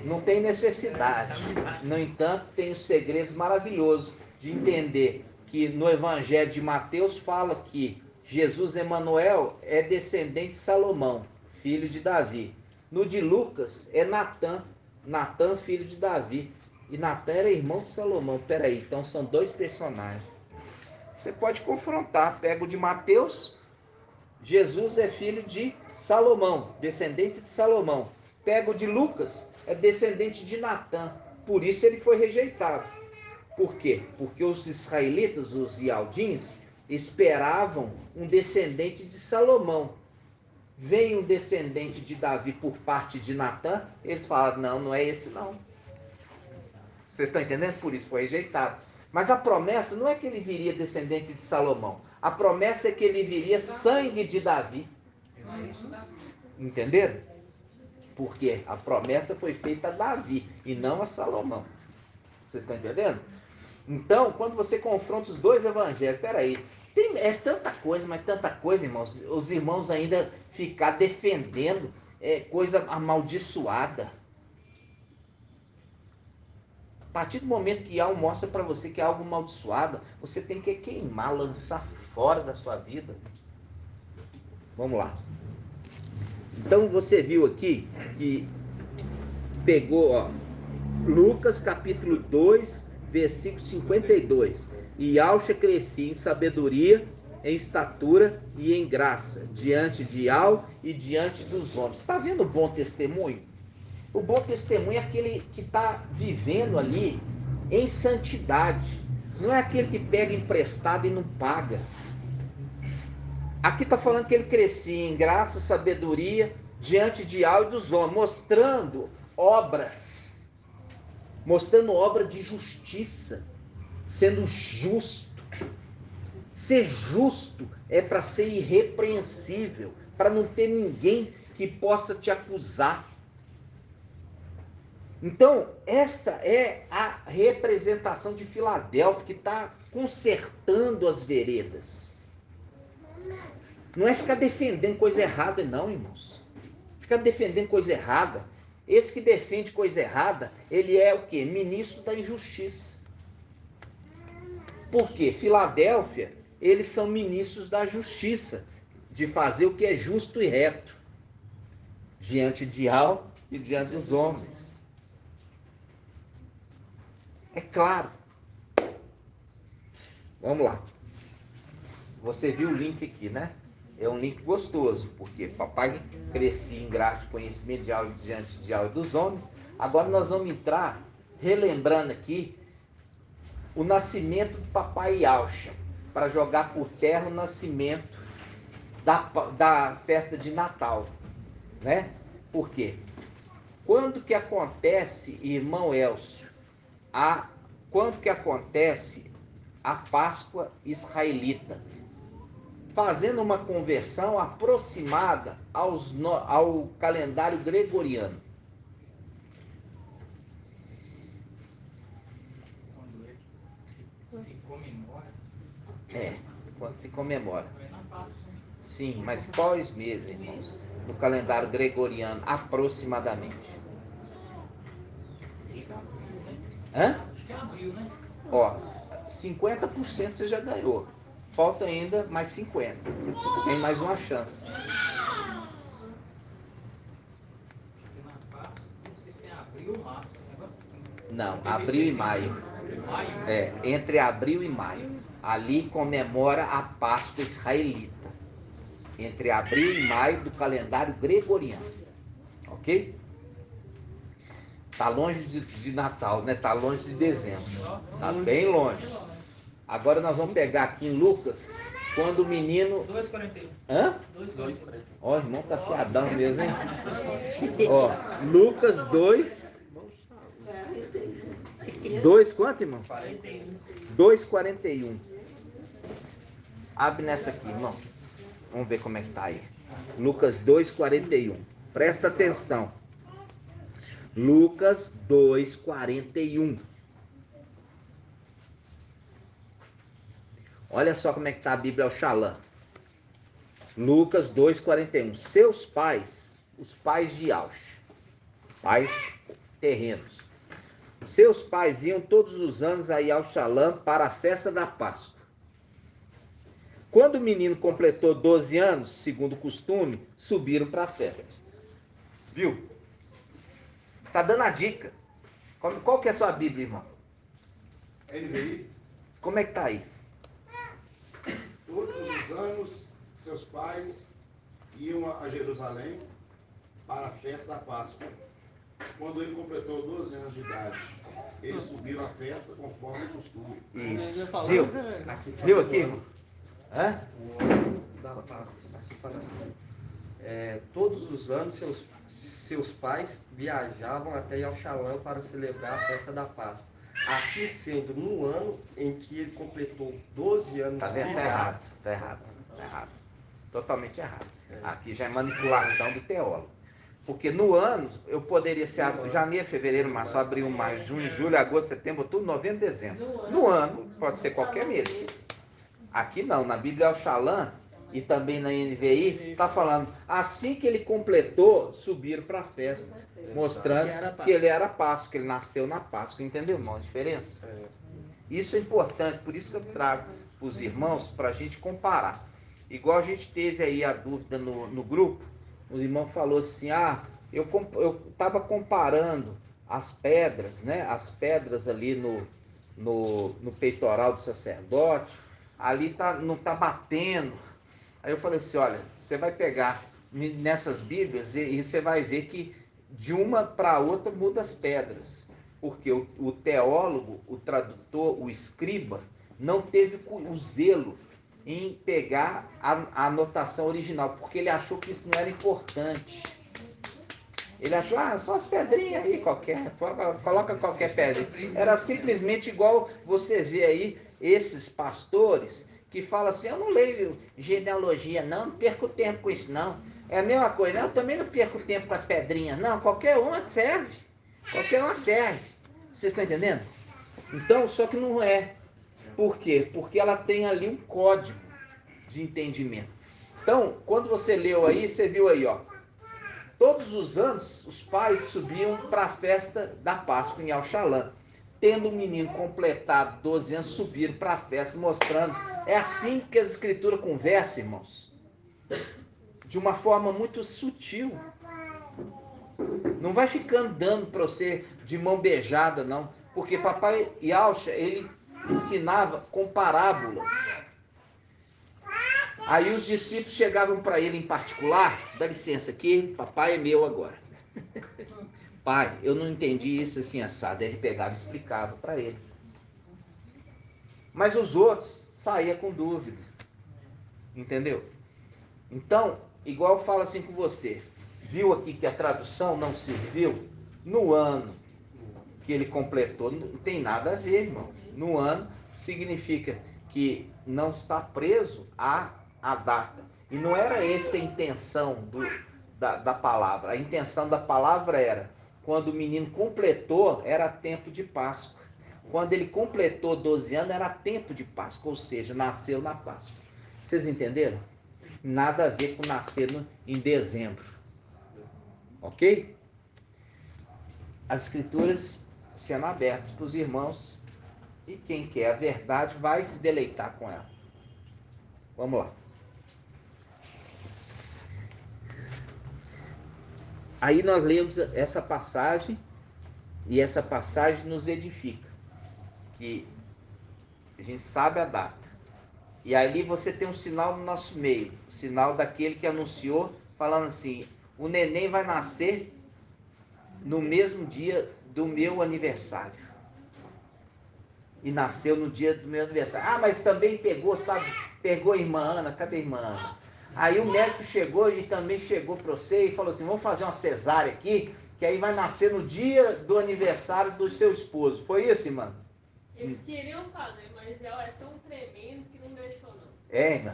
Não tem necessidade. No entanto, tem os segredos maravilhosos de entender que no Evangelho de Mateus fala que Jesus Emanuel é descendente de Salomão, filho de Davi. No de Lucas é Natã, filho de Davi. E Natã era irmão de Salomão. Peraí, então são dois personagens. Você pode confrontar. Pega o de Mateus, Jesus é filho de Salomão, descendente de Salomão. Pega o de Lucas, é descendente de Natã. Por isso ele foi rejeitado. Por quê? Porque os israelitas, os ialdins, esperavam um descendente de Salomão. Vem um descendente de Davi por parte de Natã, eles falaram, não, não é esse não. Vocês estão entendendo? Por isso foi rejeitado. Mas a promessa não é que ele viria descendente de Salomão. A promessa é que ele viria sangue de Davi. Entenderam? Porque a promessa foi feita a Davi e não a Salomão. Vocês estão entendendo? Então, quando você confronta os dois evangelhos, peraí, é tanta coisa, mas tanta coisa, irmãos. Os irmãos ainda ficar defendendo coisa amaldiçoada. A partir do momento que algo mostra para você que é algo amaldiçoado, você tem que queimar, lançar fora da sua vida. Vamos lá. Então você viu aqui que pegou, ó, Lucas capítulo 2, versículo 52. E Aucha crescia em sabedoria em estatura e em graça, diante de Al e diante dos homens. Está vendo o bom testemunho? O bom testemunho é aquele que está vivendo ali em santidade. Não é aquele que pega emprestado e não paga. Aqui está falando que ele crescia em graça, sabedoria, diante de Al e dos homens, mostrando obras, mostrando obra de justiça, sendo justo. Ser justo é para ser irrepreensível, para não ter ninguém que possa te acusar. Então, essa é a representação de Filadélfia, que está consertando as veredas. Não é ficar defendendo coisa errada, não, irmãos. Ficar defendendo coisa errada. Esse que defende coisa errada, ele é o quê? Ministro da injustiça. Por quê? Filadélfia, eles são ministros da justiça, de fazer o que é justo e reto, diante de Al e diante dos homens. É claro. Vamos lá. Você viu o link aqui, né? É um link gostoso, porque papai crescia em graça e conhecimento de Al diante de Al e dos homens. Agora nós vamos entrar, relembrando aqui, o nascimento do papai Yaucha, para jogar por terra o nascimento da festa de Natal, né? Por quê? Quando que acontece, irmão Elcio, quando que acontece a Páscoa israelita? Fazendo uma conversão aproximada ao calendário gregoriano. Quando se comemora. Quando se comemora. Foi na Páscoa. Sim, mas quais meses, irmãos? No calendário gregoriano, aproximadamente. Hã? Acho que é abril, né? Ó, 50% você já ganhou. Falta ainda mais 50%. Tem mais uma chance. Acho que na Páscoa, não sei se é abril ou março, um negócio assim. Não, abril e maio. Maio? Entre abril e maio. Ali comemora a Páscoa israelita. Entre abril e maio do calendário gregoriano. Ok? Tá longe de Natal, né? Tá longe de dezembro. Tá bem longe. Agora nós vamos pegar aqui em Lucas, quando o menino... 2,41. Hã? 2,41. Ó, o irmão tá fiadão mesmo, hein? Ó, Lucas 2... 2 quanto, irmão? 2,41. Abre nessa aqui, irmão. Vamos ver como é que tá aí. Lucas 2,41. Presta atenção. Lucas 2,41. Olha só como é que está a Bíblia ao Shalom. Lucas 2,41. Seus pais, os pais de Yauch, pais terrenos, seus pais iam todos os anos a Yauchalã para a festa da Páscoa. Quando o menino completou 12 anos, segundo o costume, subiram para a festa. Viu? Tá dando a dica. Qual que é a sua Bíblia, irmão? NVI. Como é que tá aí? Todos os anos, seus pais iam a Jerusalém para a festa da Páscoa. Quando ele completou 12 anos de idade, eles subiram à festa conforme o costume. Isso. Viu? Viu aqui, irmão? Hã? O ano da Páscoa, fala assim, todos os anos seus pais viajavam até Yauchalã para celebrar a festa da Páscoa. Assim sendo, no ano em que ele completou 12 anos Tá de vendo? idade. Tá errado. Totalmente errado. Aqui já é manipulação do teólogo. Porque no ano, eu poderia ser janeiro, fevereiro, março, abril, maio, junho, julho, agosto, setembro, outubro, novembro, dezembro. No ano, pode ser qualquer mês. Aqui não, na Bíblia Al-Shalom e também na NVI, está falando, assim que ele completou, subiram para a festa, mostrando que ele era Páscoa, que ele nasceu na Páscoa. Entendeu, irmão, a diferença? Isso é importante, por isso que eu trago para os irmãos, para a gente comparar. Igual a gente teve aí a dúvida no grupo, o irmão falou assim, eu estava comparando as pedras, né? As pedras ali no peitoral do sacerdote. ali não tá batendo. Aí eu falei assim, olha, você vai pegar nessas Bíblias e você vai ver que de uma para outra muda as pedras. Porque o teólogo, o tradutor, o escriba, não teve o zelo em pegar a anotação original, porque ele achou que isso não era importante. Ele achou, só as pedrinhas aí, coloca qualquer pedra. Era simplesmente igual você vê aí esses pastores que falam assim, eu não leio genealogia não perco tempo com isso não. É a mesma coisa, eu também não perco tempo com as pedrinhas, não, qualquer uma serve. Qualquer uma serve. Vocês estão entendendo? Então, só que não é. Por quê? Porque ela tem ali um código de entendimento. Então, quando você leu aí, você viu aí, ó. Todos os anos, os pais subiam para a festa da Páscoa em Alxalã. Tendo o menino completado 12 anos, subiram para a festa, mostrando. É assim que as escrituras conversam, irmãos. De uma forma muito sutil. Não vai ficando dando para você de mão beijada, não. Porque papai Yalcha, ele ensinava com parábolas. Aí os discípulos chegavam para ele em particular, dá licença aqui, papai é meu agora. Pai, eu não entendi isso assim assado. Ele pegava e explicava para eles. Mas os outros saíam com dúvida. Entendeu? Então, igual eu falo assim com você, viu aqui que a tradução não serviu? No ano que ele completou, não tem nada a ver, irmão. No ano significa que não está preso à data. E não era essa a intenção da palavra. A intenção da palavra era, quando o menino completou, era tempo de Páscoa. Quando ele completou 12 anos, era tempo de Páscoa, ou seja, nasceu na Páscoa. Vocês entenderam? Nada a ver com nascer em dezembro. Ok? As escrituras sendo abertas para os irmãos, e quem quer a verdade vai se deleitar com ela. Vamos lá. Aí nós lemos essa passagem, e essa passagem nos edifica, que a gente sabe a data. E ali você tem um sinal no nosso meio, o sinal daquele que anunciou, falando assim, o neném vai nascer no mesmo dia do meu aniversário. E nasceu no dia do meu aniversário. Mas também pegou, sabe? Pegou a irmã Ana. Cadê a irmã Ana? Aí o médico chegou e também chegou para você e falou assim, vamos fazer uma cesárea aqui, que aí vai nascer no dia do aniversário do seu esposo. Foi isso, irmã? Eles queriam fazer, mas ela é tão tremendo que não deixou não. Irmã.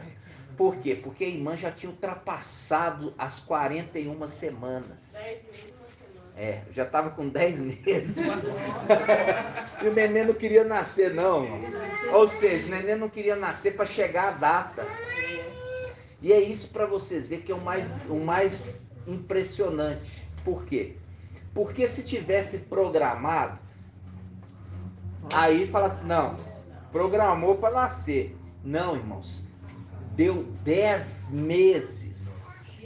Por quê? Porque a irmã já tinha ultrapassado as 41 semanas. 10 meses, uma semana. Já estava com 10 meses. E o neném não queria nascer, não. Ou seja, o neném não queria nascer para chegar à data. E é isso para vocês verem que é o mais impressionante. Por quê? Porque se tivesse programado, aí fala assim, não, programou para nascer. Não, irmãos. Deu 10 meses.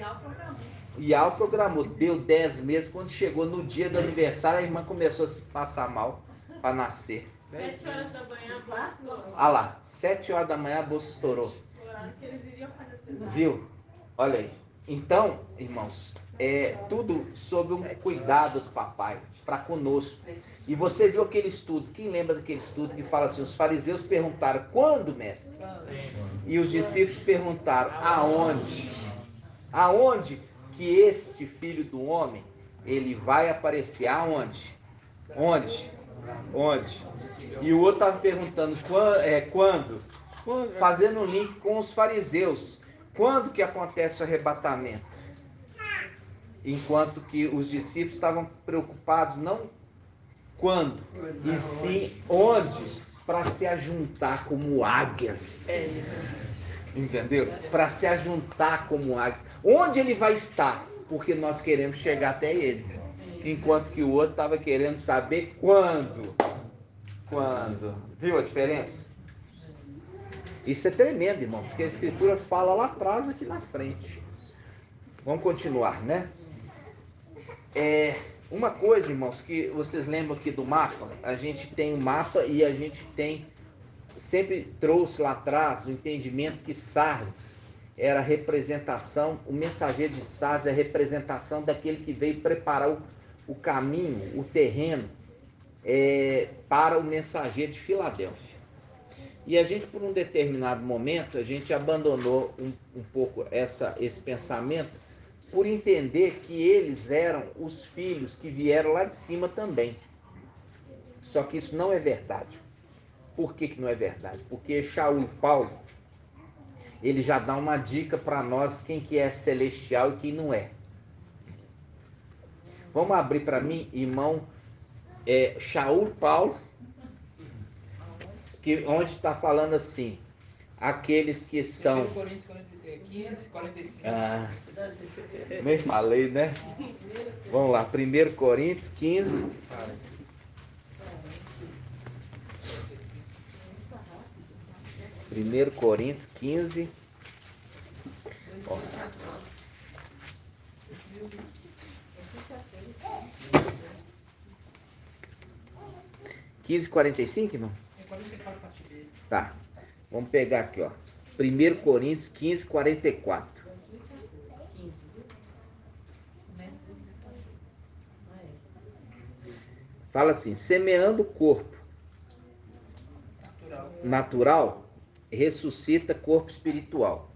E Al programou. Deu 10 meses. Quando chegou no dia do aniversário, a irmã começou a se passar mal para nascer. 7 horas da manhã, a bolsa estourou. Olha lá, 7 horas da manhã a bolsa estourou. O horário que eles iriam fazer cesárea. Viu? Olha aí. Então, irmãos, é tudo sob um cuidado do papai para conosco. E você viu aquele estudo, quem lembra daquele estudo que fala assim, os fariseus perguntaram, quando, mestre? E os discípulos perguntaram, aonde? Aonde que este filho do homem, ele vai aparecer? Aonde? Onde? E o outro estava perguntando, quando? Fazendo um link com os fariseus. Quando que acontece o arrebatamento? Enquanto que os discípulos estavam preocupados, não quando, e sim onde, para se ajuntar como águias. Entendeu? Para se ajuntar como águias. Onde ele vai estar? Porque nós queremos chegar até ele. Enquanto que o outro estava querendo saber quando. Quando. Viu a diferença? Isso é tremendo, irmão, porque a escritura fala lá atrás, aqui na frente. Vamos continuar, né? Uma coisa, irmãos, que vocês lembram aqui do mapa, a gente tem um mapa e a gente tem sempre trouxe lá atrás o entendimento que Sardes era a representação, o mensageiro de Sardes é a representação daquele que veio preparar o caminho, o terreno para o mensageiro de Filadélfia. E a gente, por um determinado momento, a gente abandonou um pouco esse pensamento por entender que eles eram os filhos que vieram lá de cima também. Só que isso não é verdade. Por que não é verdade? Porque Shaul e Paulo, ele já dá uma dica para nós quem que é celestial e quem não é. Vamos abrir para mim, irmão, Shaul Paulo, onde está falando assim, aqueles que são... 1 Coríntios 15, 45. Ah, nem falei, né? Vamos lá, 1 Coríntios 15. 1 Coríntios 15. Ó. 15:45, irmão? Tá. Vamos pegar aqui, ó. 1 Coríntios 15:44. Fala assim: semeando o corpo natural, ressuscita corpo espiritual.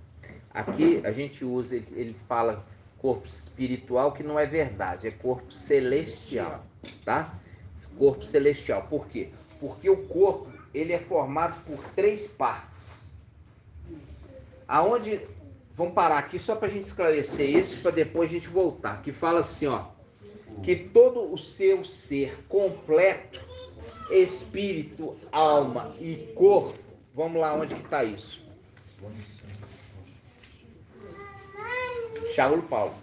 Aqui a gente usa, ele fala corpo espiritual, que não é verdade, é corpo celestial, tá? Corpo celestial. Por quê? Porque o corpo, ele é formado por 3 partes. Aonde, vamos parar aqui só para a gente esclarecer isso, para depois a gente voltar, que fala assim, ó, que todo o seu ser completo, espírito, alma e corpo, vamos lá, onde que está isso? Shaul Paulo.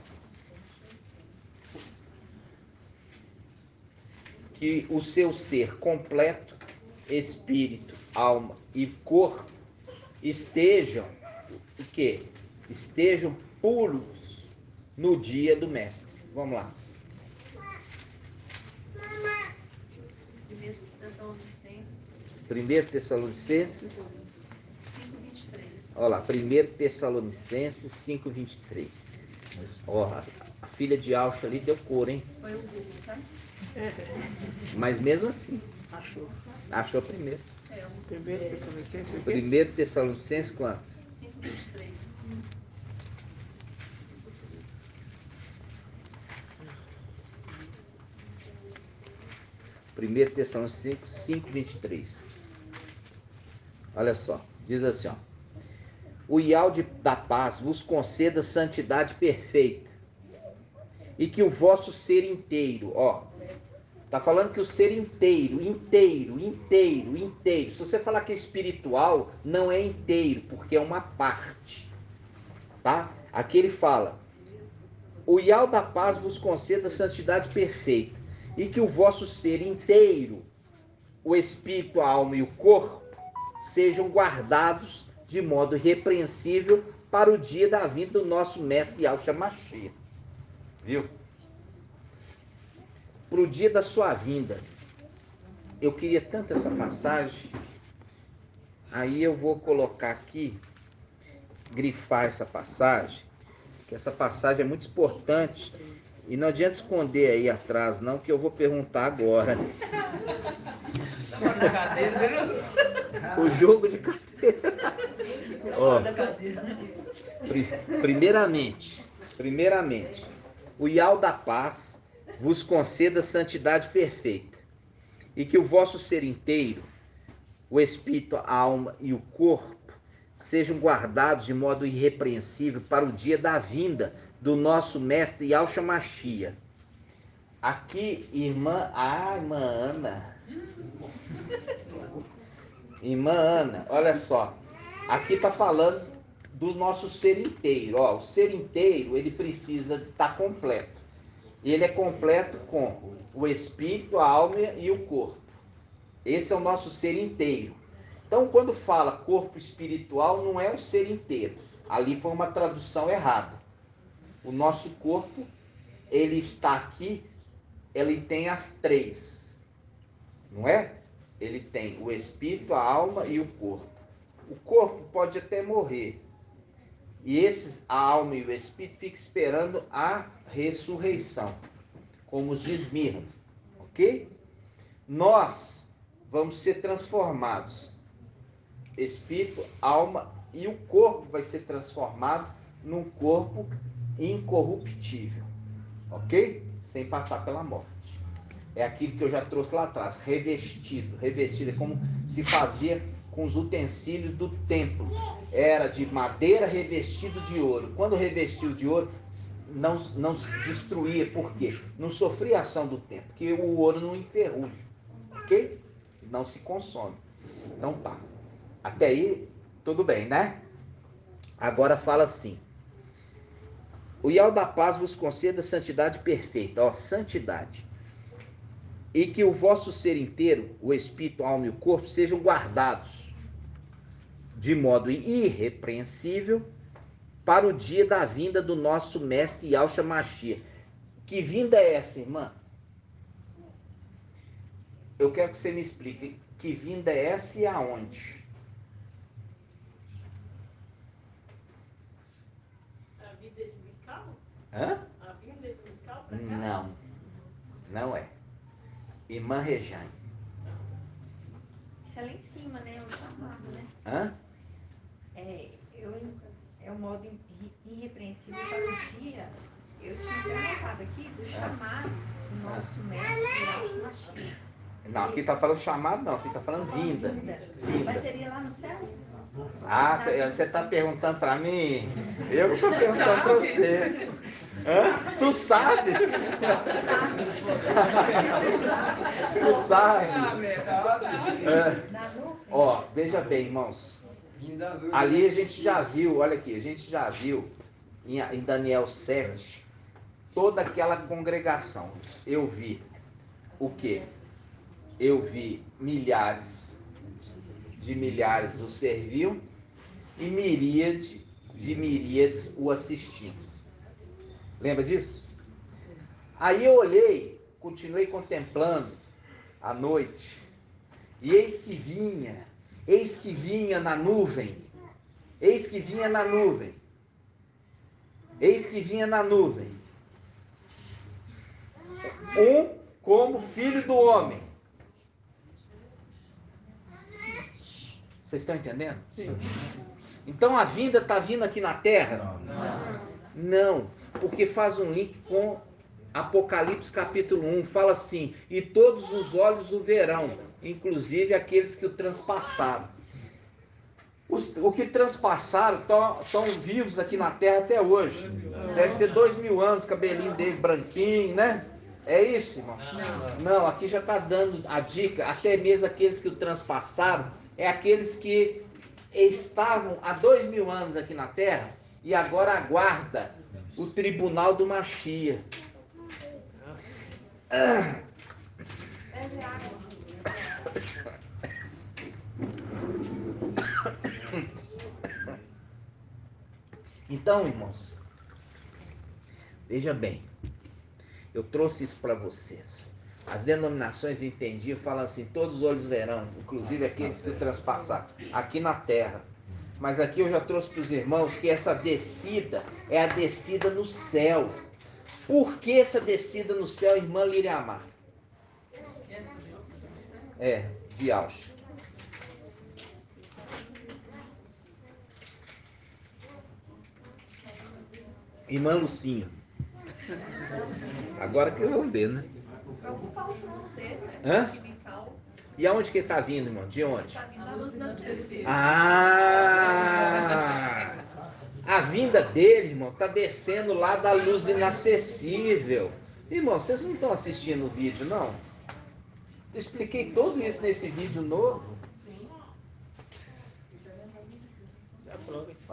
Que o seu ser completo, espírito, alma e corpo estejam, o quê? Estejam puros no dia do mestre. Vamos lá. 1 Tessalonicenses 5:23. Olha lá, 1 Tessalonicenses 5:23. Ó, a filha de Alcha ali deu cor, hein? Foi o Google, tá? Mas mesmo assim, achou primeiro. 1 Tessalonicenses quanto? 5:23. 1 Tessalonicenses 5:23. Olha só, diz assim, ó: o Iau da paz vos conceda santidade perfeita, e que o vosso ser inteiro, ó, tá falando que o ser inteiro, se você falar que é espiritual, não é inteiro, porque é uma parte, tá? Aqui ele fala: o Iau da paz vos conceda santidade perfeita, e que o vosso ser inteiro, o espírito, a alma e o corpo, sejam guardados de modo irrepreensível para o dia da vinda do nosso mestre Yahshua Mashiach. Viu? Para o dia da sua vinda. Eu queria tanto essa passagem. Aí eu vou colocar aqui, grifar essa passagem, que essa passagem é muito importante. E não adianta esconder aí atrás, não, que eu vou perguntar agora. O jogo de cadeira. Ó, primeiramente, o Iau da paz vos conceda santidade perfeita, e que o vosso ser inteiro, o espírito, a alma e o corpo, sejam guardados de modo irrepreensível para o dia da vinda do nosso mestre Yahshua Mashiach. Aqui, irmã Ana. Irmã Ana, olha só. Aqui está falando do nosso ser inteiro. Ó, o ser inteiro, ele precisa estar completo. Ele é completo com o espírito, a alma e o corpo. Esse é o nosso ser inteiro. Então, quando fala corpo espiritual, não é o ser inteiro. Ali foi uma tradução errada. O nosso corpo, ele está aqui, ele tem as 3. Não é? ele tem o espírito, a alma e o corpo. O corpo pode até morrer. E a alma e o espírito ficam esperando a ressurreição, como os de Esmirna, ok? Nós vamos ser transformados. Espírito, alma e o corpo vai ser transformado num corpo incorruptível, ok? Sem passar pela morte. É aquilo que eu já trouxe lá atrás, revestido. Revestido é como se fazia com os utensílios do templo. Era de madeira revestido de ouro. Quando revestiu de ouro, não se destruía. Por quê? Não sofria ação do tempo, porque o ouro não enferruja, ok? Não se consome. Então tá. Até aí, tudo bem, né? Agora fala assim: o Iau da paz vos conceda santidade perfeita. Ó, santidade. E que o vosso ser inteiro, o espírito, a alma e o corpo, sejam guardados de modo irrepreensível para o dia da vinda do nosso mestre Yahshua Mashiach. Que vinda é essa, irmã? Eu quero que você me explique. Que vinda é essa e aonde? A vida espiritual? Hã? A vida espiritual pra cá? Não. Não é. Irmã Rejane. Isso é lá em cima, né? O chamado, né? Hã? É o modo irrepreensível para o dia. Eu tinha até anotado aqui do chamado do nosso mestre Yahshua Mashiach. Não, aqui tá falando chamado, não. Aqui tá falando vinda. Mas seria lá no céu? Ah, você tá perguntando pra mim? Eu que tô perguntando pra você. Hã? Tu sabes? Tu sabes? Ó, veja bem, irmãos. Ali a gente já viu, olha aqui, a gente já viu em Daniel 7 toda aquela congregação. Eu vi o quê? Eu vi milhares de milhares o serviam e miríade de miríades o assistindo. Lembra disso? Aí eu olhei, continuei contemplando à noite, e eis que vinha na nuvem, eis que vinha na nuvem, eis que vinha na nuvem, um como filho do homem. Vocês estão entendendo? Sim. Então a vinda está vindo aqui na Terra? Não, porque faz um link com Apocalipse capítulo 1, fala assim: e todos os olhos o verão, inclusive aqueles que o transpassaram. Os que transpassaram estão vivos aqui na Terra até hoje. Deve ter 2000 anos, cabelinho dele branquinho, né? É isso, irmão? Não, aqui já está dando a dica, até mesmo aqueles que o transpassaram, é aqueles que estavam há 2000 anos aqui na Terra e agora aguarda o tribunal do Mashiach. Então, irmãos, veja bem, eu trouxe isso para vocês. As denominações entendiam, falam assim: todos os olhos verão, inclusive aqueles que o transpassaram, aqui na terra. Mas aqui eu já trouxe para os irmãos que essa descida é a descida no céu. Por que essa descida no céu, irmã Liriamar? É, de Yahshua. Irmã Lucinha. Agora que eu vou ver, né? Para ocupar o trono dele, né? Hã? Que me causa. E aonde que ele está vindo, irmão? De onde? Está vindo a luz inacessível. Ah! A vinda dele, irmão, está descendo lá da luz inacessível. Irmão, vocês não estão assistindo o vídeo, não? Eu expliquei tudo isso nesse vídeo novo.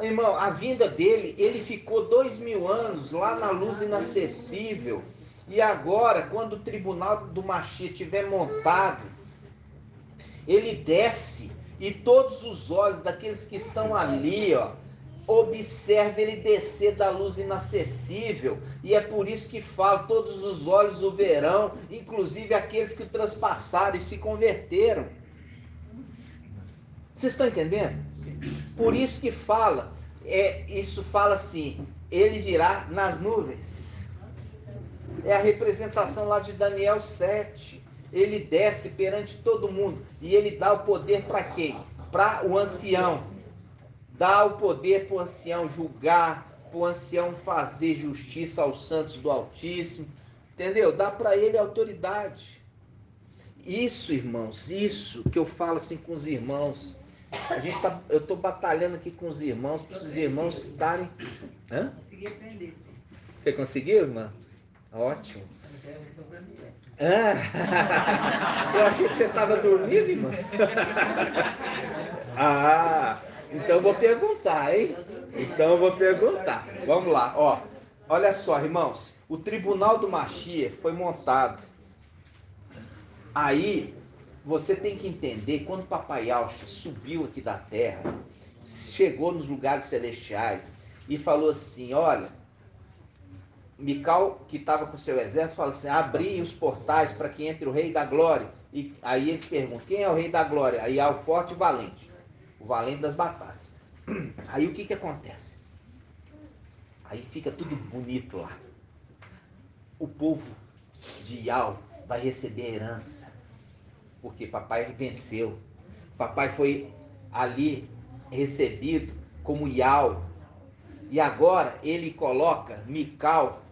Irmão, a vinda dele, ele ficou 2000 anos lá na luz inacessível. E agora, quando o tribunal do Mashiach estiver montado, ele desce e todos os olhos daqueles que estão ali, ó, observem ele descer da luz inacessível. E é por isso que fala: todos os olhos o verão, inclusive aqueles que o transpassaram e se converteram. Vocês estão entendendo? Sim. Por isso que fala, isso fala assim, ele virá nas nuvens. É a representação lá de Daniel 7. Ele desce perante todo mundo e ele dá o poder para quem? Para o ancião. Dá o poder para o ancião julgar, para o ancião fazer justiça aos santos do Altíssimo. Entendeu? Dá para ele autoridade. Isso, irmãos, isso que eu falo assim com os irmãos. Eu estou batalhando aqui com os irmãos, para os irmãos estarem... Hã? Consegui aprender. Você conseguiu, irmã? Ótimo. Eu achei que você estava dormindo, irmã. Então eu vou perguntar, hein? Então eu vou perguntar. Vamos lá, ó. Olha só, irmãos. O tribunal do Mashiach foi montado. Aí, você tem que entender, quando o Papai Yahshua subiu aqui da terra, chegou nos lugares celestiais e falou assim, olha, Mical, que estava com o seu exército, fala assim, abri os portais para que entre o Rei da Glória. E aí eles perguntam, quem é o Rei da Glória? Aí há o forte e o valente das batalhas. Aí o que acontece? Aí fica tudo bonito lá. O povo de Yau vai receber a herança, porque papai venceu. Papai foi ali recebido como Yau. E agora ele coloca Mical,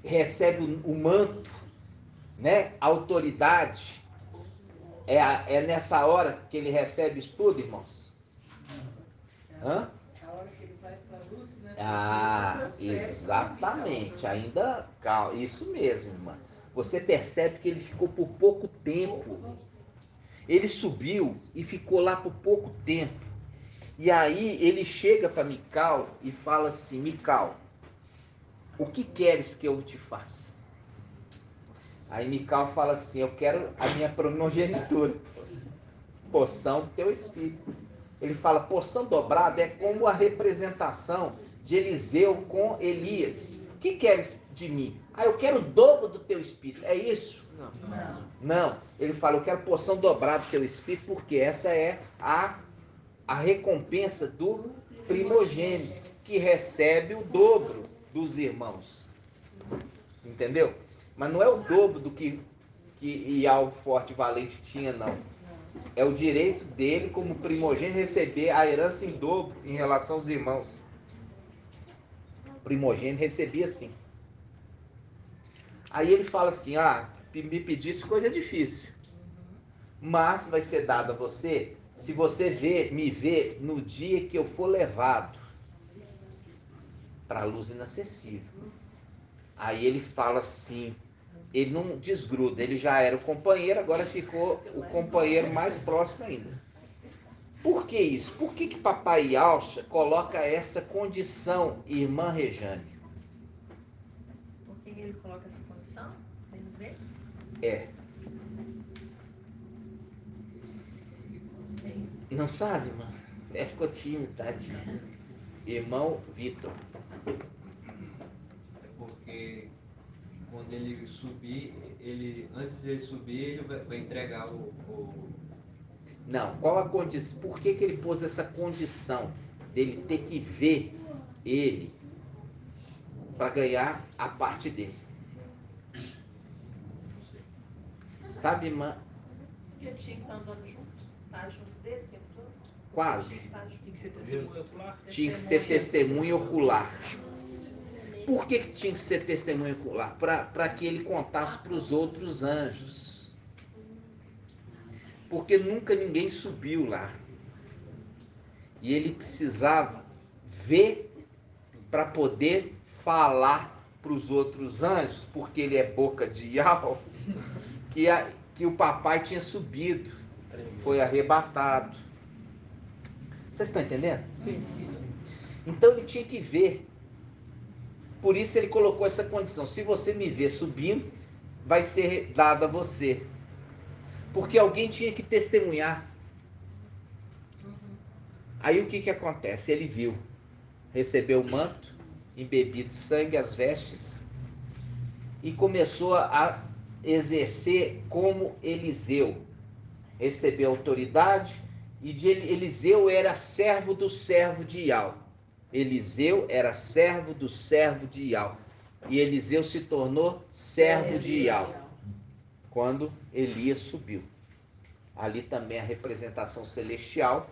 recebe o manto, né? A autoridade. É nessa hora que ele recebe isso tudo, irmãos? Hã? A hora que ele vai para a luz, né? Exatamente. Ainda, calma, isso mesmo, irmã. Você percebe que ele ficou por pouco tempo. Ele subiu e ficou lá por pouco tempo. E aí ele chega para Mical e fala assim, Mical, o que queres que eu te faça? Aí Mical fala assim, eu quero a minha primogenitura, porção do teu espírito. Ele fala, porção dobrada é como a representação de Eliseu com Elias. O que queres de mim? Eu quero o dobro do teu espírito. É isso? Não. Ele fala, eu quero porção dobrada do teu espírito, porque essa é a recompensa do primogênito, que recebe o dobro dos irmãos. Entendeu? Mas não é o dobro do que Iau Forte Valente tinha, não. É o direito dele, como primogênito, receber a herança em dobro em relação aos irmãos. O primogênito recebia assim. Aí ele fala assim, me pedisse coisa difícil, mas vai ser dado a você se você me ver no dia que eu for levado para a luz inacessível. Aí ele fala assim, ele não desgruda, ele já era o companheiro, agora ficou o companheiro mais próximo ainda. Por que isso? Por que Papai Yahshua coloca essa condição, irmã Rejane? Por que ele coloca essa condição? Ele vê? Não sei. Não sabe, irmã? Ficou tímido, tadinho. Irmão Vitor. É porque quando ele subir, antes de ele subir, ele vai entregar o... Não, qual a condição? Por que ele pôs essa condição dele ter que ver ele para ganhar a parte dele? Sabe, irmã? Porque eu tinha que estar andando junto, estar junto dele o tempo todo. Quase. Tinha que ser testemunha ocular. Tinha que ser testemunha ocular. Por que tinha que ser testemunha ocular? Para que ele contasse para os outros anjos. Porque nunca ninguém subiu lá. E ele precisava ver para poder falar para os outros anjos, porque ele é boca de Yahweh, que o papai tinha subido, foi arrebatado. Vocês estão entendendo? Sim. Então ele tinha que ver. Por isso ele colocou essa condição. Se você me ver subindo, vai ser dado a você. Porque alguém tinha que testemunhar. Aí o que acontece? Ele viu, recebeu o manto, embebido de sangue, as vestes, e começou a exercer como Eliseu. Recebeu autoridade e de Eliseu era servo do servo de Ial. Eliseu era servo do servo de Ial. E Eliseu se tornou servo de Ial quando Elias subiu. Ali também a representação celestial,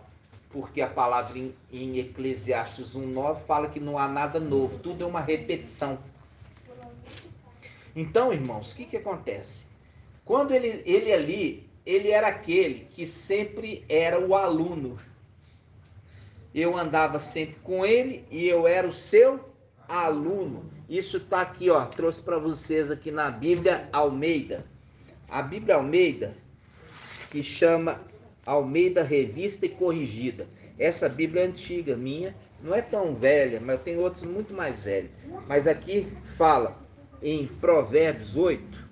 porque a palavra em Eclesiastes 1:9 fala que não há nada novo, tudo é uma repetição. Então, irmãos, o que acontece? Quando ele ali, ele era aquele que sempre era o aluno. Eu andava sempre com ele e eu era o seu aluno. Isso está aqui, ó, trouxe para vocês aqui na Bíblia Almeida. A Bíblia Almeida, que chama Almeida Revista e Corrigida. Essa Bíblia é antiga, minha, não é tão velha, mas eu tenho outros muito mais velhos. Mas aqui fala em Provérbios 8.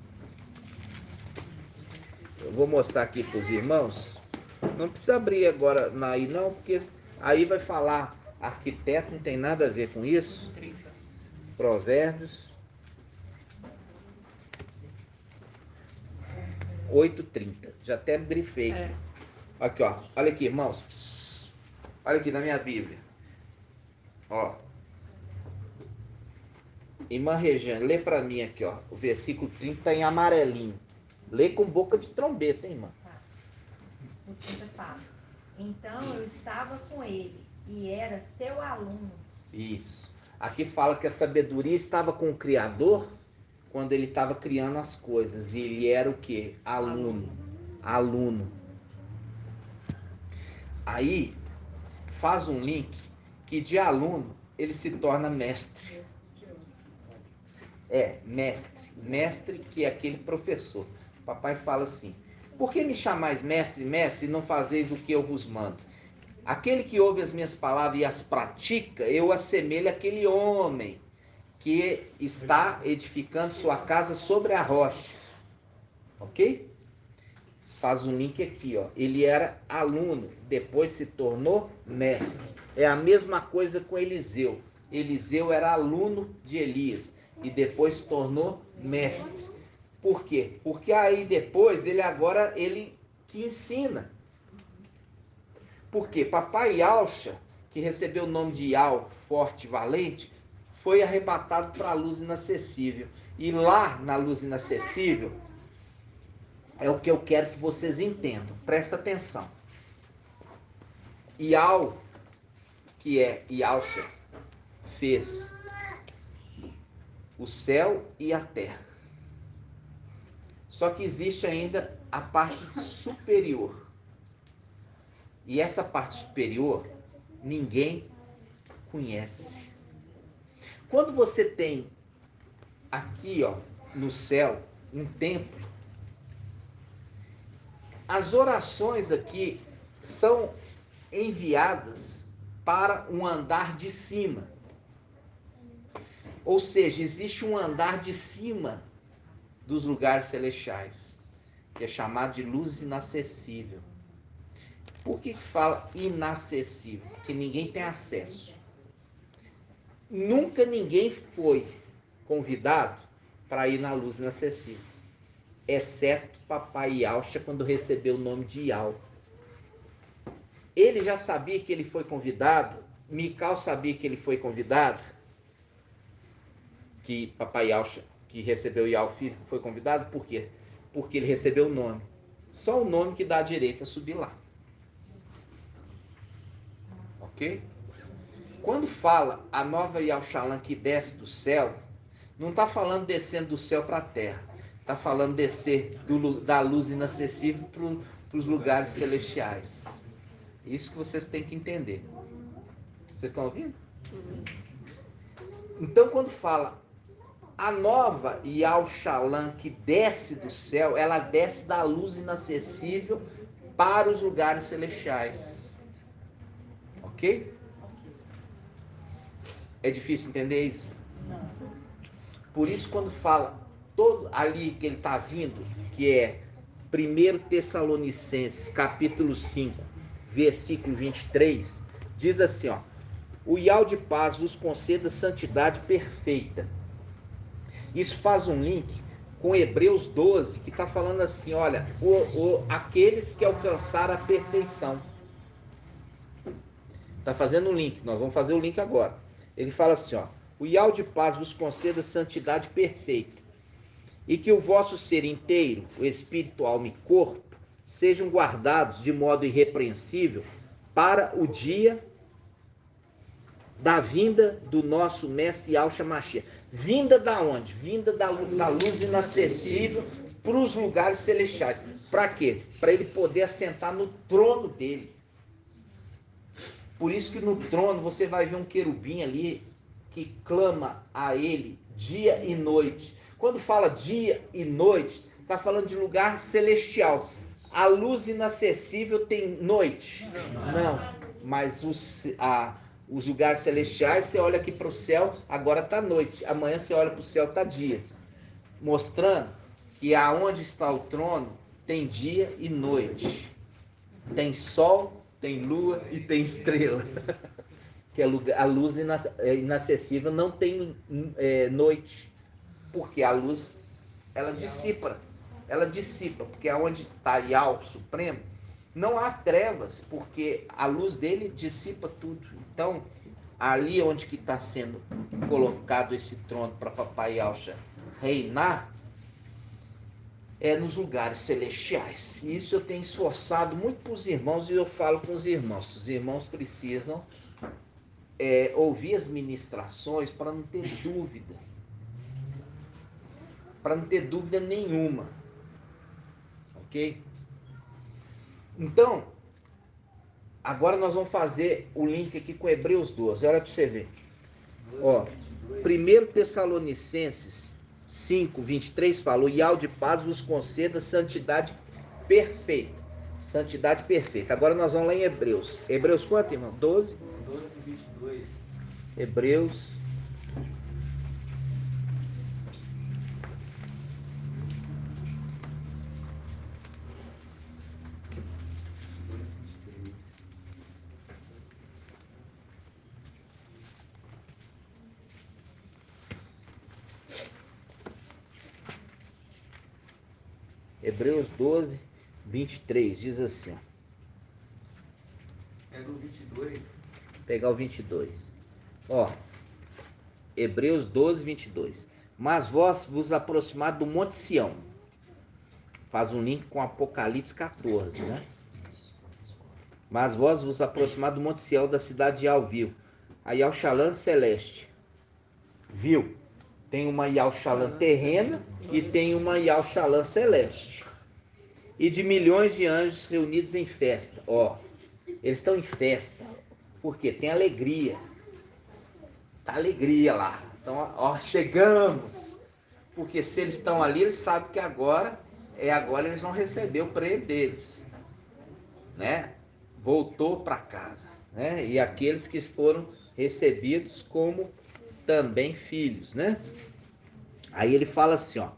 Eu vou mostrar aqui para os irmãos. Não precisa abrir agora aí não, porque aí vai falar arquiteto, não tem nada a ver com isso. Provérbios 8:30. Já até grifei. Aqui, ó. Olha aqui, irmãos. Psss. Olha aqui na minha Bíblia. Ó. Irmã Regiane, lê para mim aqui, ó. O versículo 30 tá em amarelinho. Lê com boca de trombeta, hein, irmã? O 30 fala: então eu estava com ele e era seu aluno. Isso. Aqui fala que a sabedoria estava com o Criador quando ele estava criando as coisas. E ele era o quê? Aluno. Aluno. Aí, faz um link que de aluno ele se torna mestre. Mestre. Mestre que é aquele professor. Papai fala assim: por que me chamais mestre, mestre, e não fazeis o que eu vos mando? Aquele que ouve as minhas palavras e as pratica, eu assemelho àquele homem que está edificando sua casa sobre a rocha. Ok? Faz um link aqui, ó. Ele era aluno, depois se tornou mestre. É a mesma coisa com Eliseu. Eliseu era aluno de Elias e depois se tornou mestre. Por quê? Porque aí depois ele que ensina. Por quê? Papai Yalcha, que recebeu o nome de Ial, forte e valente, foi arrebatado para a luz inacessível. E lá na luz inacessível é o que eu quero que vocês entendam. Presta atenção. Ial, que é Yalcha, fez o céu e a terra. Só que existe ainda a parte superior. E essa parte superior ninguém conhece. Quando você tem aqui, ó, no céu, um templo, as orações aqui são enviadas para um andar de cima. Ou seja, existe um andar de cima dos lugares celestiais, que é chamado de luz inacessível. Por que fala inacessível? Porque ninguém tem acesso. Nunca ninguém foi convidado para ir na luz inacessível, exceto papai Yalcha quando recebeu o nome de Ial. Ele já sabia que ele foi convidado, Mical sabia que ele foi convidado, que papai Yalcha, que recebeu Ial filho, foi convidado, por quê? Porque ele recebeu o nome. Só o nome que dá direito a subir lá. Ok? Quando fala a nova Yalchalan que desce do céu, não está falando descendo do céu para a terra. Está falando descer da luz inacessível para os lugares celestiais. Isso que vocês têm que entender. Vocês estão ouvindo? Então, quando fala a nova Yalchalan que desce do céu, ela desce da luz inacessível para os lugares celestiais. Ok? É difícil entender isso? Não. Por isso, quando fala todo ali que ele está vindo, que é 1 Tessalonicenses, capítulo 5, versículo 23, diz assim, ó: o Ial de paz vos conceda santidade perfeita. Isso faz um link com Hebreus 12, que está falando assim, olha, aqueles que alcançaram a perfeição. Está fazendo um link, nós vamos fazer o link agora. Ele fala assim, ó: o Iau de paz vos conceda santidade perfeita, e que o vosso ser inteiro, o espírito, alma e corpo, sejam guardados de modo irrepreensível para o dia da vinda do nosso mestre Yahshua Mashiach. Vinda da onde? Vinda da luz inacessível para os lugares celestiais. Para quê? Para ele poder assentar no trono dele. Por isso que no trono você vai ver um querubim ali que clama a ele dia e noite. Quando fala dia e noite, está falando de lugar celestial. A luz inacessível tem noite? Não. Mas os lugares celestiais, você olha aqui para o céu, agora está noite. Amanhã você olha para o céu, está dia. Mostrando que aonde está o trono, tem dia e noite. Tem sol, tem lua e tem estrela. Que a luz inacessível não tem noite. Porque a luz, ela dissipa. Ela dissipa, porque aonde está Yahweh Supremo, não há trevas, porque a luz dele dissipa tudo. Então, ali onde que está sendo colocado esse trono para Papai Yahshua reinar, é nos lugares celestiais. E isso eu tenho esforçado muito para os irmãos, e eu falo para os irmãos precisam ouvir as ministrações para não ter dúvida. Para não ter dúvida nenhuma. Ok? Então, agora nós vamos fazer o link aqui com Hebreus 12. Olha para você ver. Ó, 1 Tessalonicenses 5, 23 fala: o Iau de paz vos conceda santidade perfeita. Santidade perfeita. Agora nós vamos lá em Hebreus. Hebreus quanto, irmão? 12? 12, 22. Hebreus. Hebreus 12, 23, diz assim. Pega o 22. Pegar o 22. Ó, Hebreus 12, 22. Mas vós vos aproximar do Monte Sião. Faz um link com Apocalipse 14, né? Mas vós vos aproximar do Monte Sião, da cidade de Alvivo, a Yahushalã celeste. Viu? Tem uma Yahushalã terrena e tem uma Yahushalã celeste. E de milhões de anjos reunidos em festa. Ó, eles estão em festa. Por quê? Tem alegria. Tá alegria lá. Então, ó, chegamos. Porque se eles estão ali, eles sabem que agora eles vão receber o prêmio deles. Né? Voltou para casa. Né? E aqueles que foram recebidos como também filhos, né? Aí ele fala assim, ó,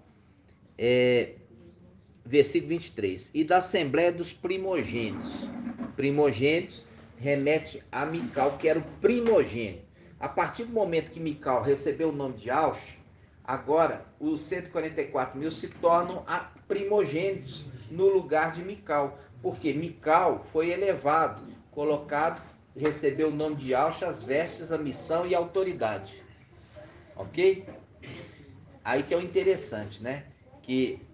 versículo 23, e da assembleia dos primogênitos. Primogênitos remete a Mical, que era o primogênito. A partir do momento que Mical recebeu o nome de Yahshua, agora os 144 mil se tornam primogênitos no lugar de Mical, porque Mical foi elevado, colocado, recebeu o nome de Yahshua, as vestes, a missão e a autoridade. Ok? Aí que é o interessante, né? Que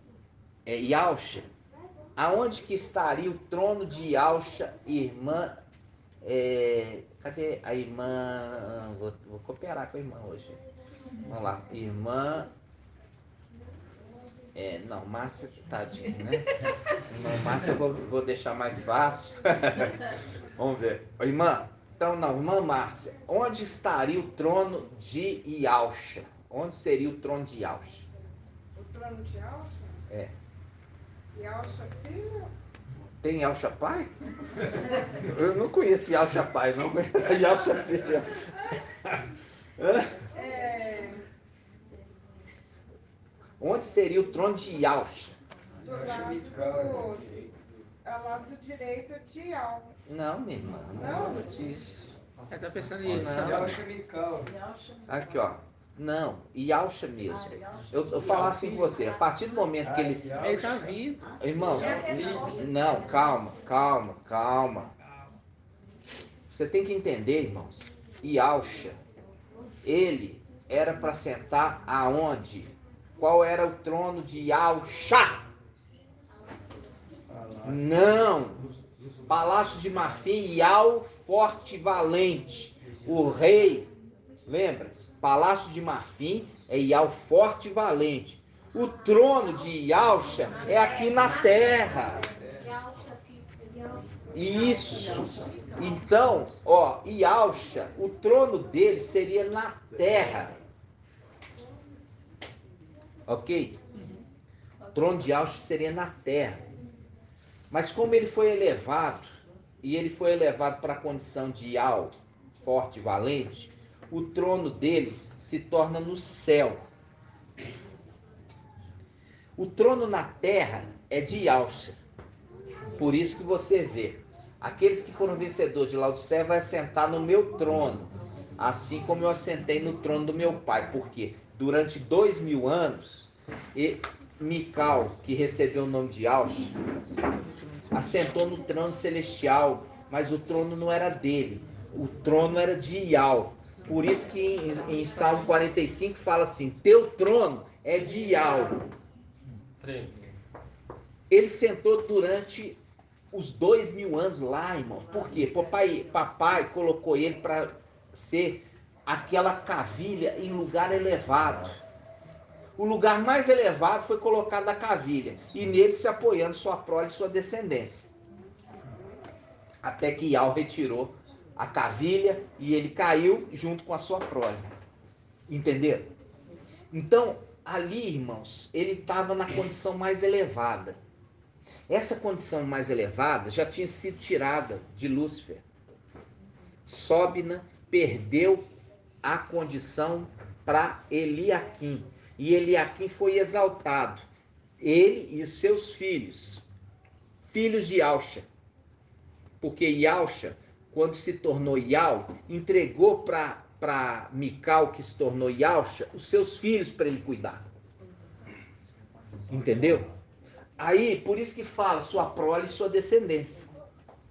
Yahshua, aonde que estaria o trono de Yahshua, irmã? Cadê a irmã? Vou cooperar com a irmã hoje. Vamos lá, irmã. Não, Márcia, tadinha, né? Irmã Márcia, eu vou deixar mais fácil. Vamos ver. Irmã, então não, irmã Márcia, onde estaria o trono de Yahshua? Onde seria o trono de Yahshua? O trono de Yahshua? É. Yahshua filho? Tem Yahshua pai? Eu não conheço Yahshua pai, não. Yahshua filho. Onde seria o trono de Yahshua? Ao lado direito de Yahweh. Não, minha irmã. Não, isso. Ela tá pensando em Aqui, ó. Não, Yahshua mesmo. Eu falar assim com você, a partir do momento que ele... Ele tá vivo. Irmãos, não, calma. Você tem que entender, irmãos, Yalcha, ele era para sentar aonde? Qual era o trono de Yalcha? Não! Palácio de Marfim, Yal forte e valente. O rei, lembra? Palácio de Marfim é Yal forte e valente. O trono de Yalcha é aqui na terra. Isso. Então, ó, Yalcha, o trono dele seria na terra. Ok? O trono de Yalcha seria na terra. Mas como ele foi elevado, e ele foi elevado para a condição de Yal, forte e valente, o trono dele se torna no céu. O trono na terra é de Yalcha. Por isso que você vê, aqueles que foram vencedores de Laodiceia vai assentar no meu trono, assim como eu assentei no trono do meu pai. Porque durante 2000 anos, Mical, que recebeu o nome de Yalcha, assentou no trono celestial, mas o trono não era dele, o trono era de Yal. Por isso que em Salmo 45 fala assim, teu trono é de Yal. Ele sentou durante os 2000 anos lá, irmão. Por quê? Papai colocou ele para ser aquela cavilha em lugar elevado. O lugar mais elevado foi colocado a cavilha, e nele se apoiando sua prole e sua descendência. Até que Yal retirou a cavilha e ele caiu junto com a sua prole. Entenderam? Então, ali, irmãos, ele estava na condição mais elevada. Essa condição mais elevada já tinha sido tirada de Lúcifer. Sobna perdeu a condição para Eliaquim. E Eliaquim foi exaltado. Ele e os seus filhos, filhos de Yalcha. Porque Yalcha, quando se tornou Yal, entregou para Mical, que se tornou Yalcha, os seus filhos para ele cuidar. Entendeu? Aí, por isso que fala sua prole e sua descendência.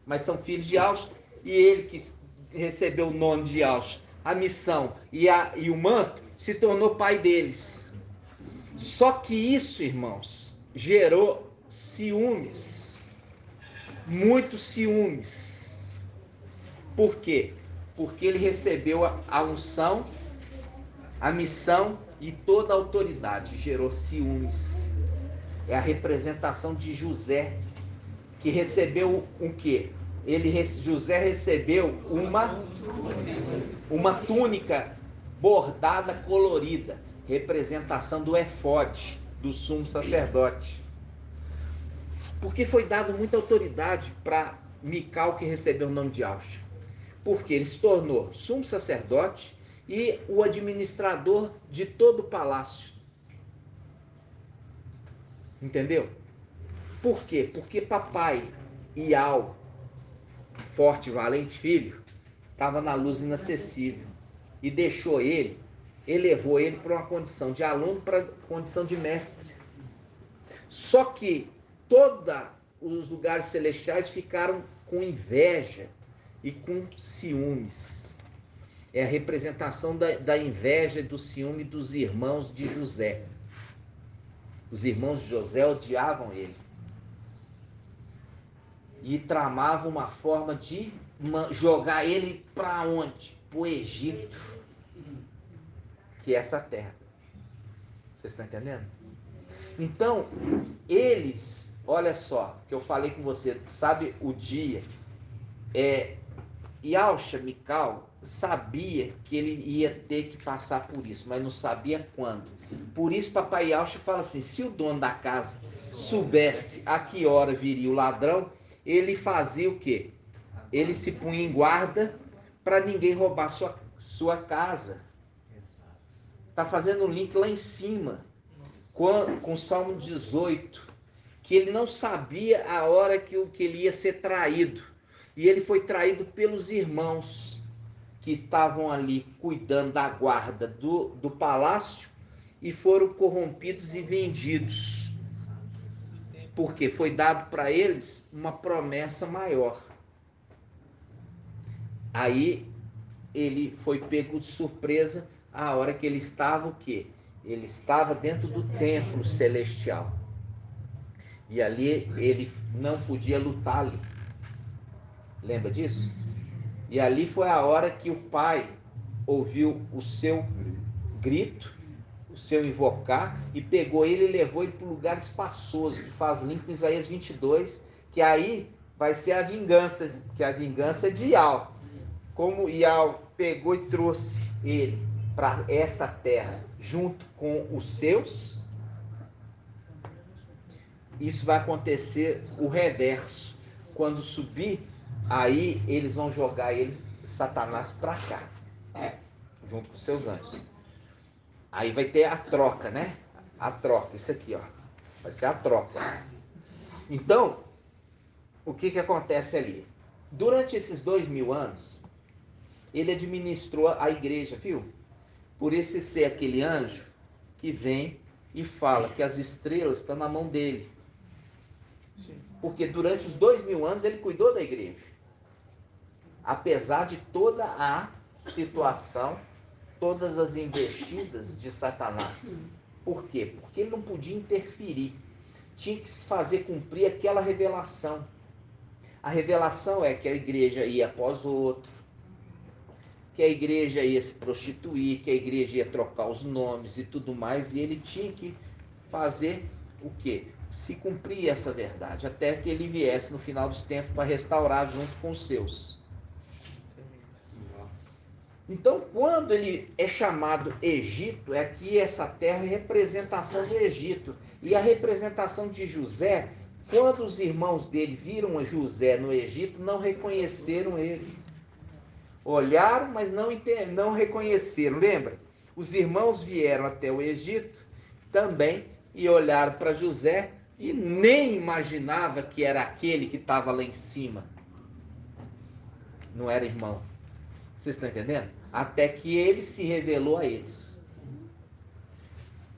Mas são filhos de Yalcha, e ele que recebeu o nome de Yalcha, a missão e o manto, se tornou pai deles. Só que isso, irmãos, gerou ciúmes. Muitos ciúmes. Por quê? Porque ele recebeu a unção, a missão e toda a autoridade. Gerou ciúmes. É a representação de José, que recebeu o quê? José recebeu uma túnica bordada colorida, representação do efode, do sumo sacerdote. Porque foi dado muita autoridade para Mical, que recebeu o nome de Yalcha. Porque ele se tornou sumo sacerdote e o administrador de todo o palácio. Entendeu? Por quê? Porque papai Yal, forte e valente filho, estava na luz inacessível e deixou ele, elevou ele para uma condição de aluno para condição de mestre. Só que todos os lugares celestiais ficaram com inveja e com ciúmes. É a representação da inveja e do ciúme dos irmãos de José. Os irmãos de José odiavam ele e tramavam uma forma de jogar ele para onde? Para o Egito, que é essa terra. Vocês estão entendendo? Então, eles, olha só, que eu falei com você, sabe o dia, Yalcha, Mical, sabia que ele ia ter que passar por isso, mas não sabia quando. Por isso papai Yalcha fala assim, se o dono da casa soubesse a que hora viria o ladrão, ele fazia o quê? Ele se punha em guarda para ninguém roubar sua casa. Está fazendo um link lá em cima, com o Salmo 18, que ele não sabia a hora que ele ia ser traído. E ele foi traído pelos irmãos que estavam ali cuidando da guarda do palácio e foram corrompidos e vendidos. Porque foi dado para eles uma promessa maior. Aí ele foi pego de surpresa a hora que ele estava o quê? Ele estava dentro do templo celestial. E ali ele não podia lutar ali. Lembra disso? E ali foi a hora que o pai ouviu o seu grito, o seu invocar, e pegou ele e levou ele para um lugar espaçoso, que faz link com Isaías 22, que aí vai ser a vingança, que a vingança é de Ial. Como Ial pegou e trouxe ele para essa terra junto com os seus, isso vai acontecer o reverso. Quando subir, aí eles vão jogar ele, Satanás, para cá, junto com os seus anjos. Aí vai ter a troca, né? A troca, isso aqui, ó. Vai ser a troca. Então, o que acontece ali? Durante esses 2000 anos, ele administrou a igreja, viu? Por esse ser aquele anjo que vem e fala que as estrelas estão na mão dele. Porque durante os 2000 anos ele cuidou da igreja. Apesar de toda a situação, todas as investidas de Satanás. Por quê? Porque ele não podia interferir. Tinha que se fazer cumprir aquela revelação. A revelação é que a igreja ia após outro, que a igreja ia se prostituir, que a igreja ia trocar os nomes e tudo mais, e ele tinha que fazer o quê? Se cumprir essa verdade, até que ele viesse no final dos tempos para restaurar junto com os seus. Então, quando ele é chamado Egito, é que essa terra é representação do Egito. E a representação de José, quando os irmãos dele viram José no Egito, não reconheceram ele. Olharam, mas não reconheceram. Lembra? Os irmãos vieram até o Egito também e olharam para José e nem imaginava que era aquele que estava lá em cima. Não era irmão. Vocês estão entendendo? Até que ele se revelou a eles.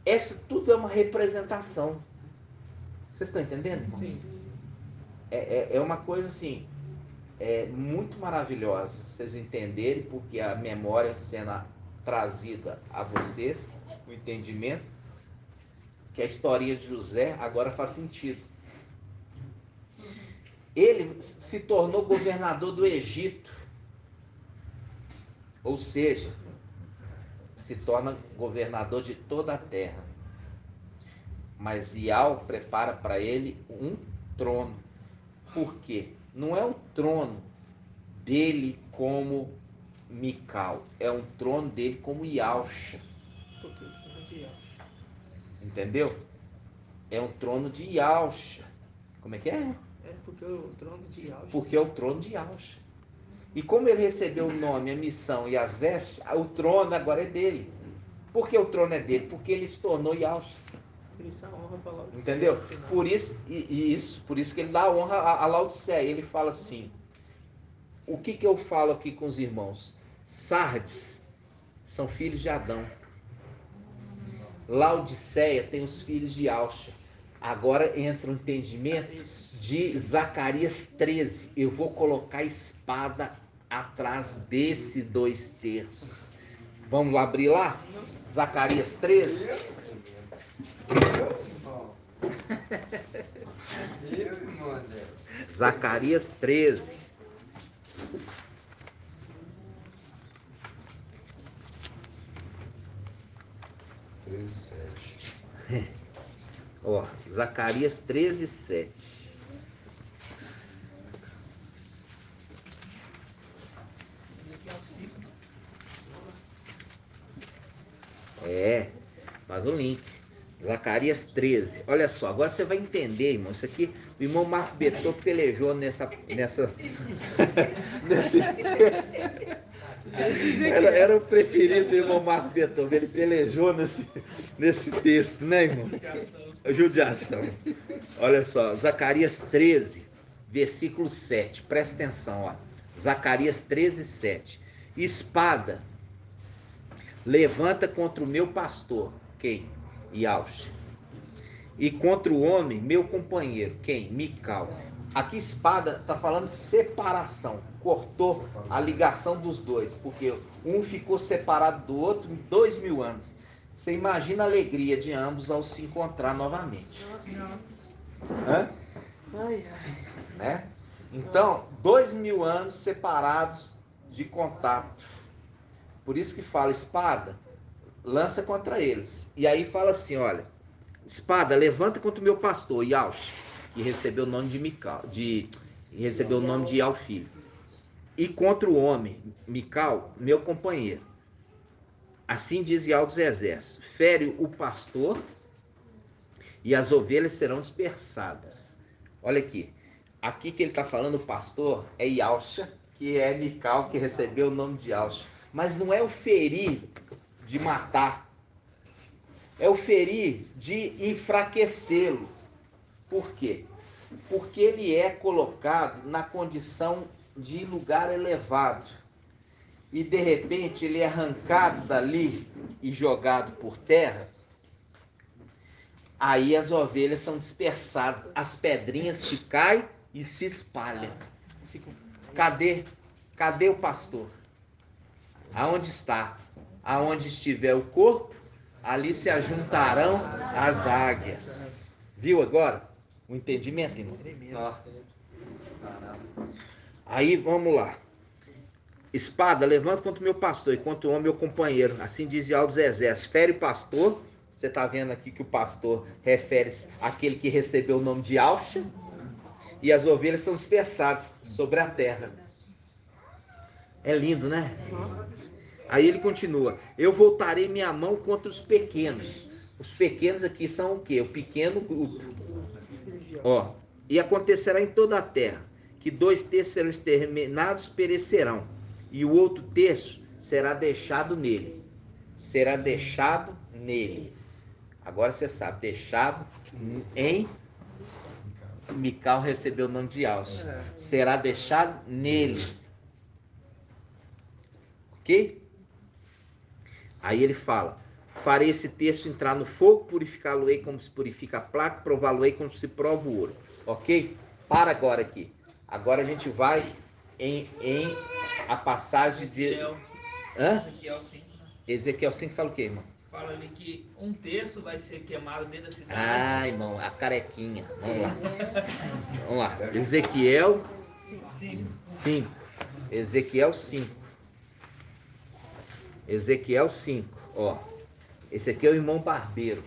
Essa tudo é uma representação. Vocês estão entendendo, irmãos? Sim. É uma coisa assim, muito maravilhosa. Vocês entenderem, porque a memória sendo trazida a vocês, o entendimento, que a historinha de José agora faz sentido. Ele se tornou governador do Egito. Ou seja, se torna governador de toda a terra. Mas Ial prepara para ele um trono. Por quê? Não é um trono dele como Mical, é um trono dele como Ialcha. Porque o trono de Ialcha. Entendeu? É um trono de Ialcha. Como é que é? É porque o trono de Ialcha. Porque é o trono de Ialcha. E como ele recebeu o nome, a missão e as vestes, o trono agora é dele. Por que o trono é dele? Porque ele se tornou Ialcha. Por isso a honra para Laodiceia. Entendeu? Por isso que ele dá honra a Laodiceia. Ele fala assim, o que eu falo aqui com os irmãos? Sardes são filhos de Adão. Laodiceia tem os filhos de Ialcha. Agora entra o entendimento de Zacarias 13. Eu vou colocar a espada atrás desse 2/3. Vamos lá abrir lá? Zacarias 13. Zacarias 13. Ó, Zacarias 13, 7. Faz o link. Zacarias 13. Olha só, agora você vai entender, irmão. Isso aqui, o irmão Marco Betô pelejou nesse era o preferido do irmão Marco Betô. Ele pelejou nesse texto, né, irmão? Judiação. Olha só, Zacarias 13, versículo 7. Presta atenção, ó. Zacarias 13, 7. Espada levanta contra o meu pastor. Quem? Ialcha. E contra o homem, meu companheiro. Quem? Mical. Aqui espada está falando separação. Cortou a ligação dos dois, porque um ficou separado do outro em 2000 anos. Você imagina a alegria de ambos ao se encontrar novamente. Hã? Né? Então, 2000 anos separados de contato. Por isso que fala espada, lança contra eles. E aí fala assim, olha, espada, levanta contra o meu pastor, Yaush, que recebeu o nome de Mical, recebeu o nome de Ial filho. E contra o homem, Mical, meu companheiro. Assim diz Ial dos exércitos, fere o pastor e as ovelhas serão dispersadas. Olha aqui, aqui que ele está falando, o pastor é Yausha, que é Mical, que recebeu o nome de Yausha. Mas não é o ferir de matar, é o ferir de enfraquecê-lo. Por quê? Porque ele é colocado na condição de lugar elevado. E de repente ele é arrancado dali e jogado por terra. Aí as ovelhas são dispersadas, as pedrinhas se caem e se espalham. Cadê o pastor? Aonde está? Aonde estiver o corpo, ali se ajuntarão as águias. Viu agora? O entendimento, irmão? Aí vamos lá. Espada, levanta contra o meu pastor e contra o homem, meu companheiro. Assim diz Ial dos exércitos. Fere o pastor. Você está vendo aqui que o pastor refere-se àquele que recebeu o nome de Yausha. E as ovelhas são dispersadas sobre a terra. É lindo, né? Aí ele continua. Eu voltarei minha mão contra os pequenos. Os pequenos aqui são o quê? O pequeno grupo. Ó. E acontecerá em toda a terra que 2/3 serão exterminados, perecerão. E o outro terço será deixado nele. Será deixado nele. Agora você sabe, deixado em Mical recebeu o nome de Yausha. Será deixado nele. Ok? Aí ele fala, farei esse terço entrar no fogo, purificá-lo-ei como se purifica a placa, prová-lo-ei como se prova o ouro. Ok? Para agora aqui. Agora a gente vai em a passagem de... Ezequiel 5 fala o quê, irmão? Fala ali que 1/3 vai ser queimado dentro da cidade. Ah, irmão, a carequinha. Vamos lá. Vamos lá. Ezequiel 5. Ezequiel 5. Ezequiel 5. Ó. Esse aqui é o irmão barbeiro.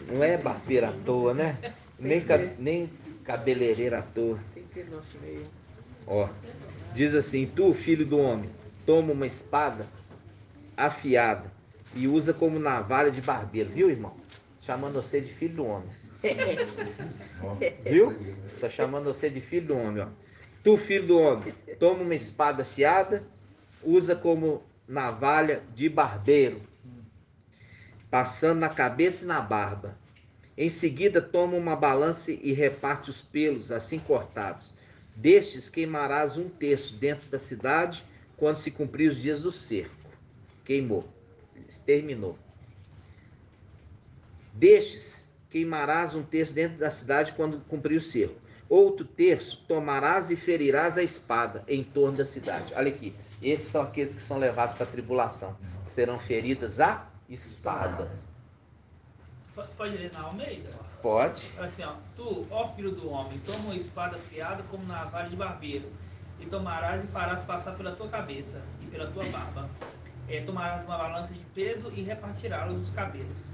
Não é barbeiro à toa, né? Nem cabeleireiro à toa. Tem que ter nosso meio. Ó. Diz assim, tu, filho do homem, toma uma espada afiada e usa como navalha de barbeiro. Viu, irmão? Chamando você de filho do homem. Viu? Tá chamando você de filho do homem, ó. Tu, filho do homem, toma uma espada afiada, usa como navalha de barbeiro, passando na cabeça e na barba. Em seguida, toma uma balança e reparte os pelos assim cortados. Destes queimarás 1/3 dentro da cidade, quando se cumprir os dias do cerco. Queimou, exterminou. Destes queimarás 1/3 dentro da cidade, quando cumprir o cerco. Outro terço tomarás e ferirás a espada em torno da cidade. Olha aqui, esses são aqueles que são levados para a tribulação. Serão feridas a espada. Pode ler na Almeida? Pode. Assim, ó, tu, ó filho do homem, toma uma espada afiada como navalha de barbeiro, e tomarás e farás passar pela tua cabeça e pela tua barba. Tomarás uma balança de peso e repartirás os cabelos.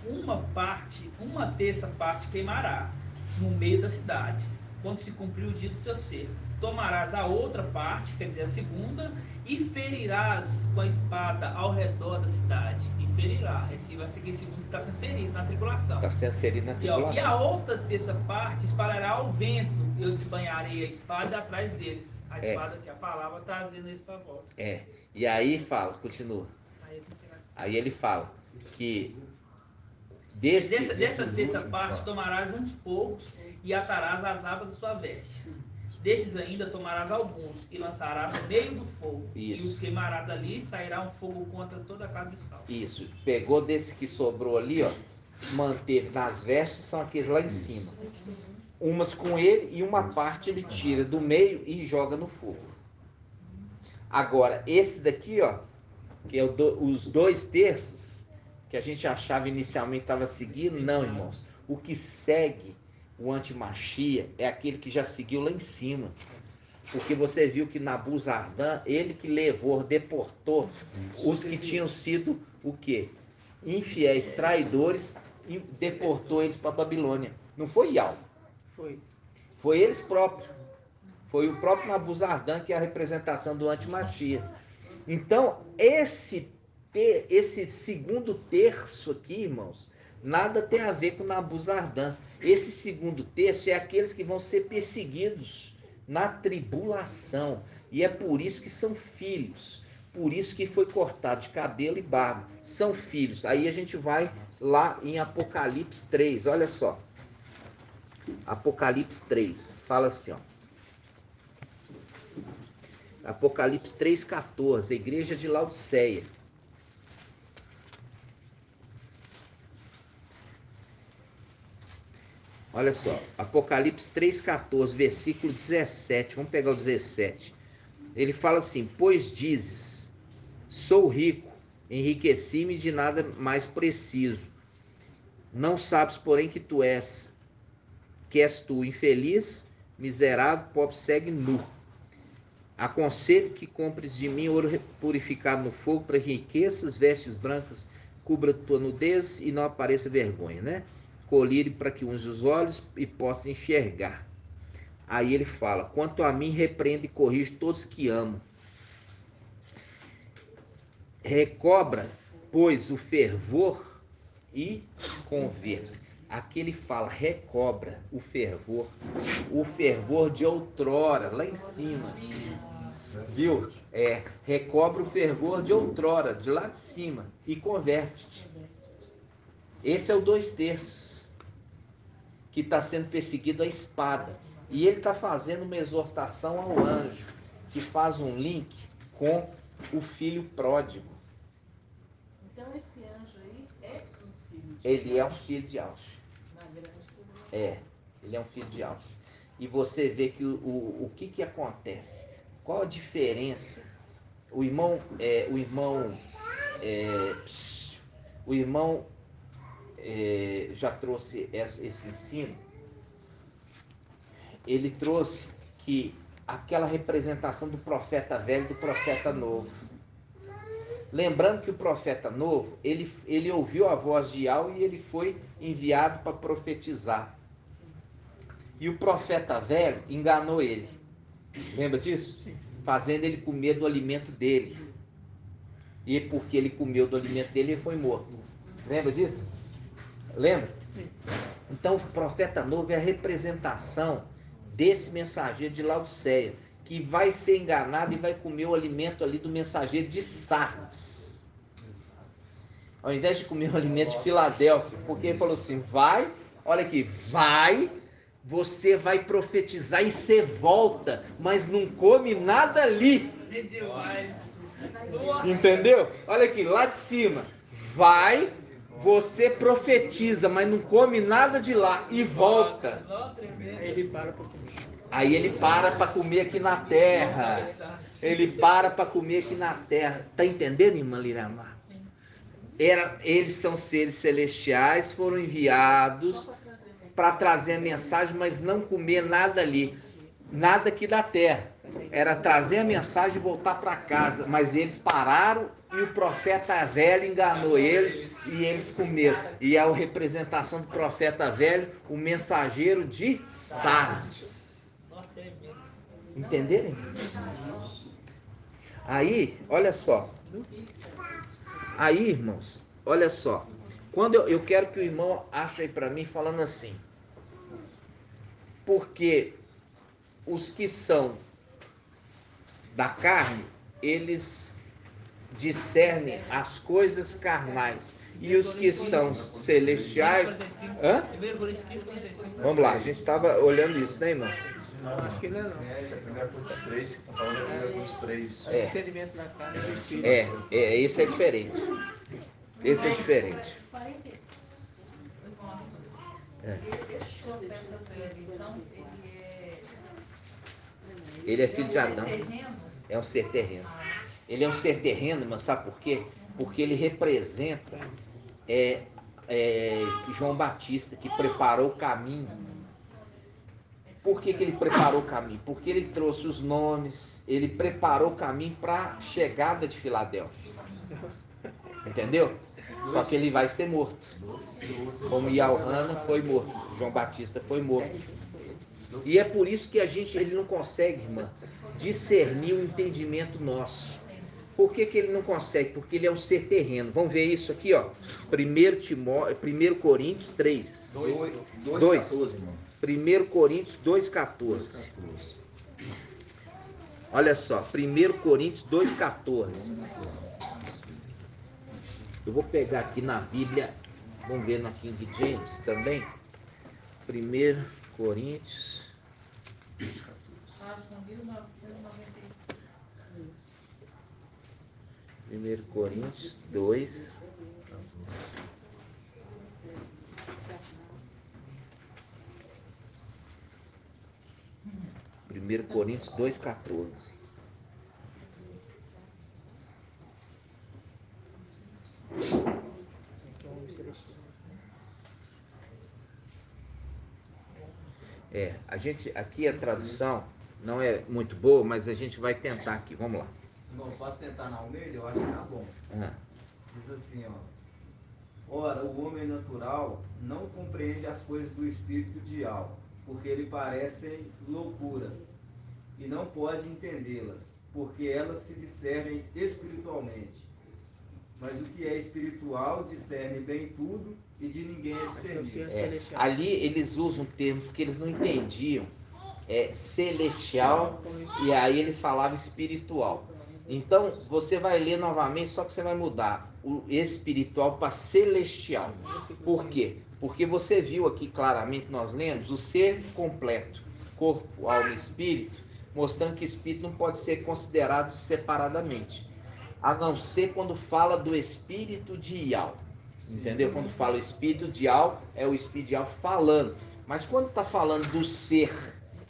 1/3 parte queimará no meio da cidade, quando se cumprir o dia do seu cerco. Tomarás a outra parte, quer dizer, a segunda, e ferirás com a espada ao redor da cidade. E ferirá. Esse vai ser aquele segundo que está sendo ferido na tribulação. Está sendo ferido na tribulação. E a outra terça parte espalhará ao vento. Eu desbanharei a espada atrás deles. A espada que é a palavra trazendo eles para volta. E aí fala, continua. Aí ele fala que dessa terça parte tomarás uns poucos e atarás as abas da sua veste. Destes ainda tomarás alguns e lançarás no meio do fogo. Isso. E os queimará dali e sairá um fogo contra toda a casa de Saul. Isso. Pegou desse que sobrou ali, ó, manteve nas vestes, são aqueles lá em cima. umas com ele e uma parte ele tira do meio e joga no fogo. Agora, esse daqui, ó, que é os 2/3 que a gente achava inicialmente estava seguindo, não, irmãos. O que segue o antimachia é aquele que já seguiu lá em cima. Porque você viu que Nabuzardan, ele que levou, deportou os que tinham sido o quê? Infiéis, traidores, e deportou eles para a Babilônia. Não foi Ial. Foi eles próprios. Foi o próprio Nabuzardan que é a representação do antimachia. Então, esse segundo terço aqui, irmãos, nada tem a ver com Nabuzardan. Esse segundo terço é aqueles que vão ser perseguidos na tribulação. E é por isso que são filhos. Por isso que foi cortado de cabelo e barba. São filhos. Aí a gente vai lá em Apocalipse 3. Olha só. Apocalipse 3. Fala assim, ó. Apocalipse 3,14. Igreja de Laodiceia. Olha só, Apocalipse 3,14, versículo 17. Vamos pegar o 17. Ele fala assim: pois dizes, sou rico, enriqueci-me de nada mais preciso. Não sabes, porém, que és tu infeliz, miserável, pobre, cego e nu. Aconselho que compres de mim ouro purificado no fogo para riquezas, vestes brancas, cubra tua nudez e não apareça vergonha, né? Colírio para que unja os olhos e possa enxergar. Aí ele fala: quanto a mim, repreendo e corrijo todos que amo. Recobra, pois, o fervor e converta. Aqui ele fala: recobra o fervor de outrora, lá em cima. Viu? Recobra o fervor de outrora, de lá de cima, e converte-te. Esse é o 2/3 que está sendo perseguido à espada. E ele está fazendo uma exortação ao anjo, que faz um link com o filho pródigo. Então esse anjo aí é um filho de Ele é um filho de Aush. Ele é um filho de Aush. E você vê que o que acontece? Qual a diferença? O irmão já trouxe esse ensino. Ele trouxe que aquela representação do profeta velho e do profeta novo. Lembrando que o profeta novo, ele ouviu a voz de Yahweh e ele foi enviado para profetizar. E o profeta velho enganou ele. Lembra disso? Sim. Fazendo ele comer do alimento dele. E porque ele comeu do alimento dele, ele foi morto. Lembra disso? Lembra? Sim. Então o profeta novo é a representação desse mensageiro de Laodiceia, que vai ser enganado e vai comer o alimento ali do mensageiro de Sardes. Ao invés de comer o alimento de Filadélfia, porque ele falou assim: vai, olha aqui, vai, você vai profetizar e você volta, mas não come nada ali. Entendeu? Olha aqui, lá de cima, vai, você profetiza, mas não come nada de lá e volta. Aí ele para para comer aqui na terra. Ele para comer aqui na terra. Tá entendendo, irmã Liramar? Eles são seres celestiais, foram enviados para trazer a mensagem, mas não comer nada ali, nada aqui da terra. Era trazer a mensagem e voltar para casa, mas eles pararam e o profeta velho enganou eles e eles comeram. E é a representação do profeta velho, o mensageiro de Sardes. Entenderem? Aí, olha só. Aí, irmãos, olha só. Quando eu quero que o irmão ache aí para mim falando assim: porque os que são da carne, eles discernem as coisas carnais, e os que são celestiais... Hã? Vamos lá, a gente estava olhando isso, né, irmão? Não, acho que não é não. Esse é 1 Coríntios 3, que está falando de 1 Coríntios 3. O discernimento da carne e do espírito. Esse é diferente. Esse é diferente. Esse profeta velho, então, Ele é filho de um ser Adão. terreno? É um ser terreno. Ele é um ser terreno, mas sabe por quê? Porque ele representa João Batista, que preparou o caminho. Por que ele preparou o caminho? Porque ele trouxe os nomes, ele preparou o caminho para a chegada de Filadélfia. Entendeu? Só que ele vai ser morto. Como Yaohana foi morto, João Batista foi morto. E é por isso que ele não consegue, irmã, discernir o entendimento nosso. Por que ele não consegue? Porque ele é um ser terreno. Vamos ver isso aqui, ó. 1 Coríntios 3. 2. 1 Coríntios 2,14. Olha só, 1 Coríntios 2,14. Eu vou pegar aqui na Bíblia, vamos ver na King James também. 1 Coríntios. Acho que 1996. 1 Coríntios 2. Primeiro Coríntios 2,14. A gente, aqui a tradução não é muito boa, mas a gente vai tentar aqui, vamos lá. Irmão, posso tentar na Almeida? Eu acho que tá bom. Diz assim, ó. Ora, o homem natural não compreende as coisas do espírito de alma, porque lhe parecem loucura, e não pode entendê-las, porque elas se discernem espiritualmente. Mas o que é espiritual discerne bem tudo, e de ninguém é discernido. Ali eles usam um termo que eles não entendiam, celestial, e aí eles falavam espiritual. Então você vai ler novamente, só que você vai mudar o espiritual para celestial. Por quê? Porque você viu aqui claramente, nós lemos, o ser completo, corpo, alma e espírito, mostrando que espírito não pode ser considerado separadamente, a não ser quando fala do espírito de Yao. Entendeu? Quando fala o espírito de Yao, é o espírito de Yao falando. Mas quando está falando do ser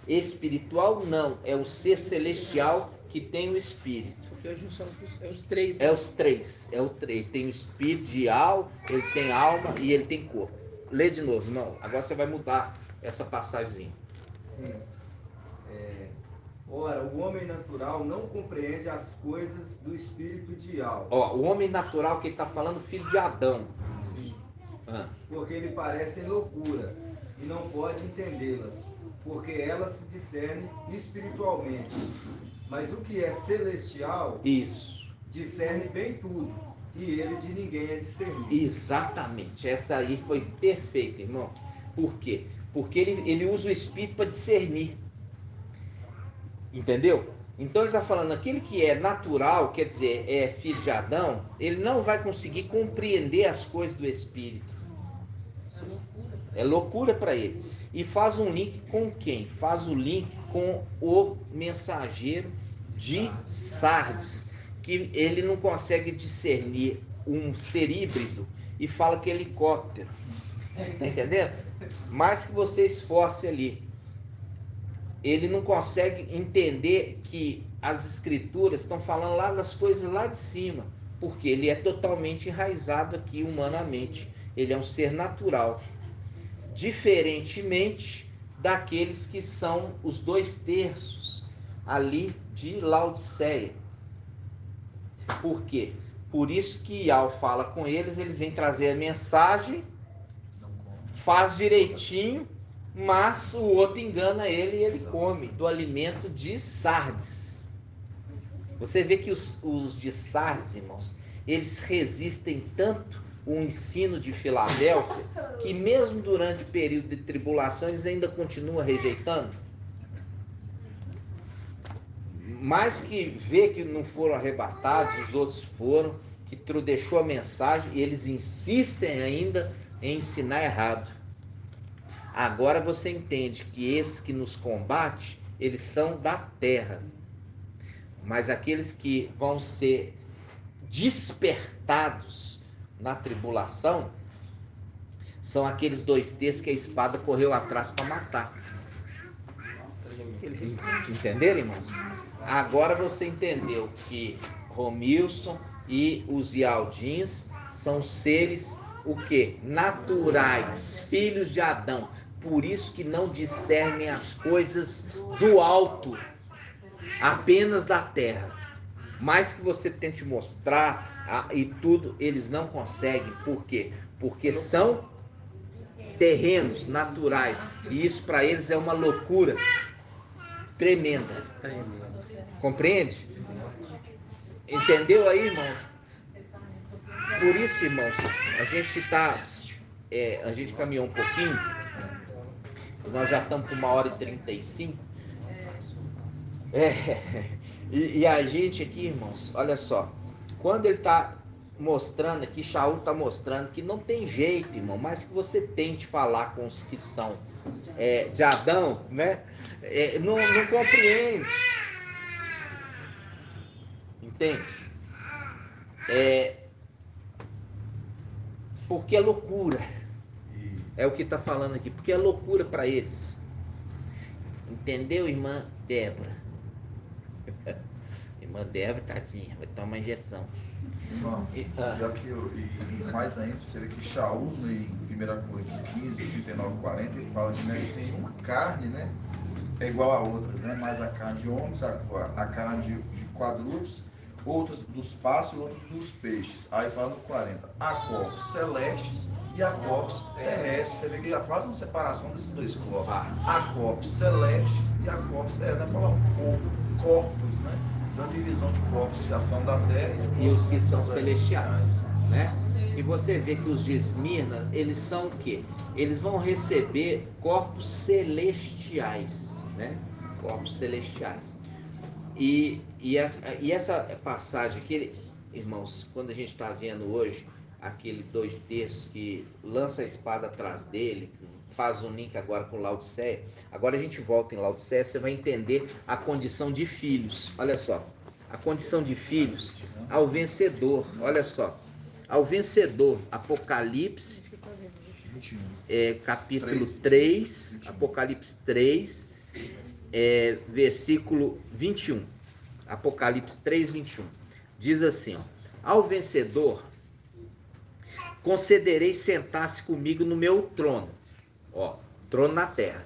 espiritual, não. É o ser celestial que tem o espírito. Porque a junção é os três, né? É os três. Ele tem o espírito de Yao, ele tem alma e ele tem corpo. Lê de novo, não. Agora você vai mudar essa passagem. Sim. Ora, o homem natural não compreende as coisas do espírito de alma. O homem natural que ele está falando, filho de Adão. Sim. Porque lhe parecem loucura e não pode entendê-las, porque elas se discernem espiritualmente. Mas o que é celestial, discerne bem tudo, e ele de ninguém é discernido. Exatamente, essa aí foi perfeita, irmão. Por quê? Porque ele usa o espírito para discernir. Entendeu? Então ele está falando, aquele que é natural, quer dizer, é filho de Adão, ele não vai conseguir compreender as coisas do espírito. É loucura para ele. E faz um link com quem? Faz o link com o mensageiro de Sardes, que ele não consegue discernir um ser híbrido e fala que é helicóptero. Tá entendendo? Mais que você esforce ali. Ele não consegue entender que as escrituras estão falando lá das coisas lá de cima, porque ele é totalmente enraizado aqui humanamente. Ele é um ser natural. Diferentemente daqueles que são os 2/3 ali de Laodiceia. Por quê? Por isso que Yao fala com eles, eles vêm trazer a mensagem, faz direitinho, mas o outro engana ele e ele come do alimento de Sardes. Você vê que os de Sardes, irmãos, eles resistem tanto o ensino de Filadélfia, que mesmo durante o período de tribulação, eles ainda continuam rejeitando. Mais que vê que não foram arrebatados, os outros foram, que deixou a mensagem, e eles insistem ainda em ensinar errado. Agora você entende que esses que nos combatem, eles são da terra. Mas aqueles que vão ser despertados na tribulação São aqueles 2 terços que a espada correu atrás para matar. Entenderam, irmãos? Agora você entendeu que Romilson e os Yaldins são seres, o quê? Naturais, filhos de Adão. Por isso que não discernem as coisas do alto, apenas da terra. Mais que você tente mostrar e tudo, eles não conseguem. Por quê? Porque são terrenos naturais. E isso para eles é uma loucura tremenda. Compreende? Entendeu aí, irmãos? Por isso, irmãos, a gente caminhou um pouquinho. Nós já estamos com 1h35. E a gente aqui, irmãos, olha só. Quando ele está mostrando aqui, Shaul está mostrando que não tem jeito, irmão, mas que você tente falar com os que são de Adão, né? Não compreende. Entende? Porque é loucura. É o que está falando aqui. Porque é loucura para eles. Entendeu, irmã Débora? Irmã Débora, tadinha, vai tomar uma injeção. Irmão, e mais ainda, você vê que Shaul, em 1 Coríntios 15, 39, 40, ele fala que nenhuma carne, né, é igual a outras, né? Mas a carne de homens, a carne de quadrúpedes, outros dos pássaros e outros dos peixes. Aí fala no 40, há corpos celestes e há corpos terrestres. Você vê que já faz uma separação desses 2 corpos. Há corpos celestes e há corpos terrestres. Não é falar corpos, né? Da divisão de corpos que já são da terra e os que são celestiais, né? E você vê que os de Esmirna, eles são o quê? Eles vão receber corpos celestiais, né? Corpos celestiais. E essa passagem aqui, irmãos, quando a gente está vendo hoje aquele 2 terços que lança a espada atrás dele, faz um link agora com Laodiceia. Agora a gente volta em Laodiceia, você vai entender a condição de filhos. Olha só, a condição de filhos ao vencedor. Olha só, ao vencedor, Apocalipse, capítulo 3, Apocalipse 3, versículo 21. Apocalipse 3, 21. Diz assim, ó, ao vencedor concederei sentar-se comigo no meu trono. Ó, trono na terra.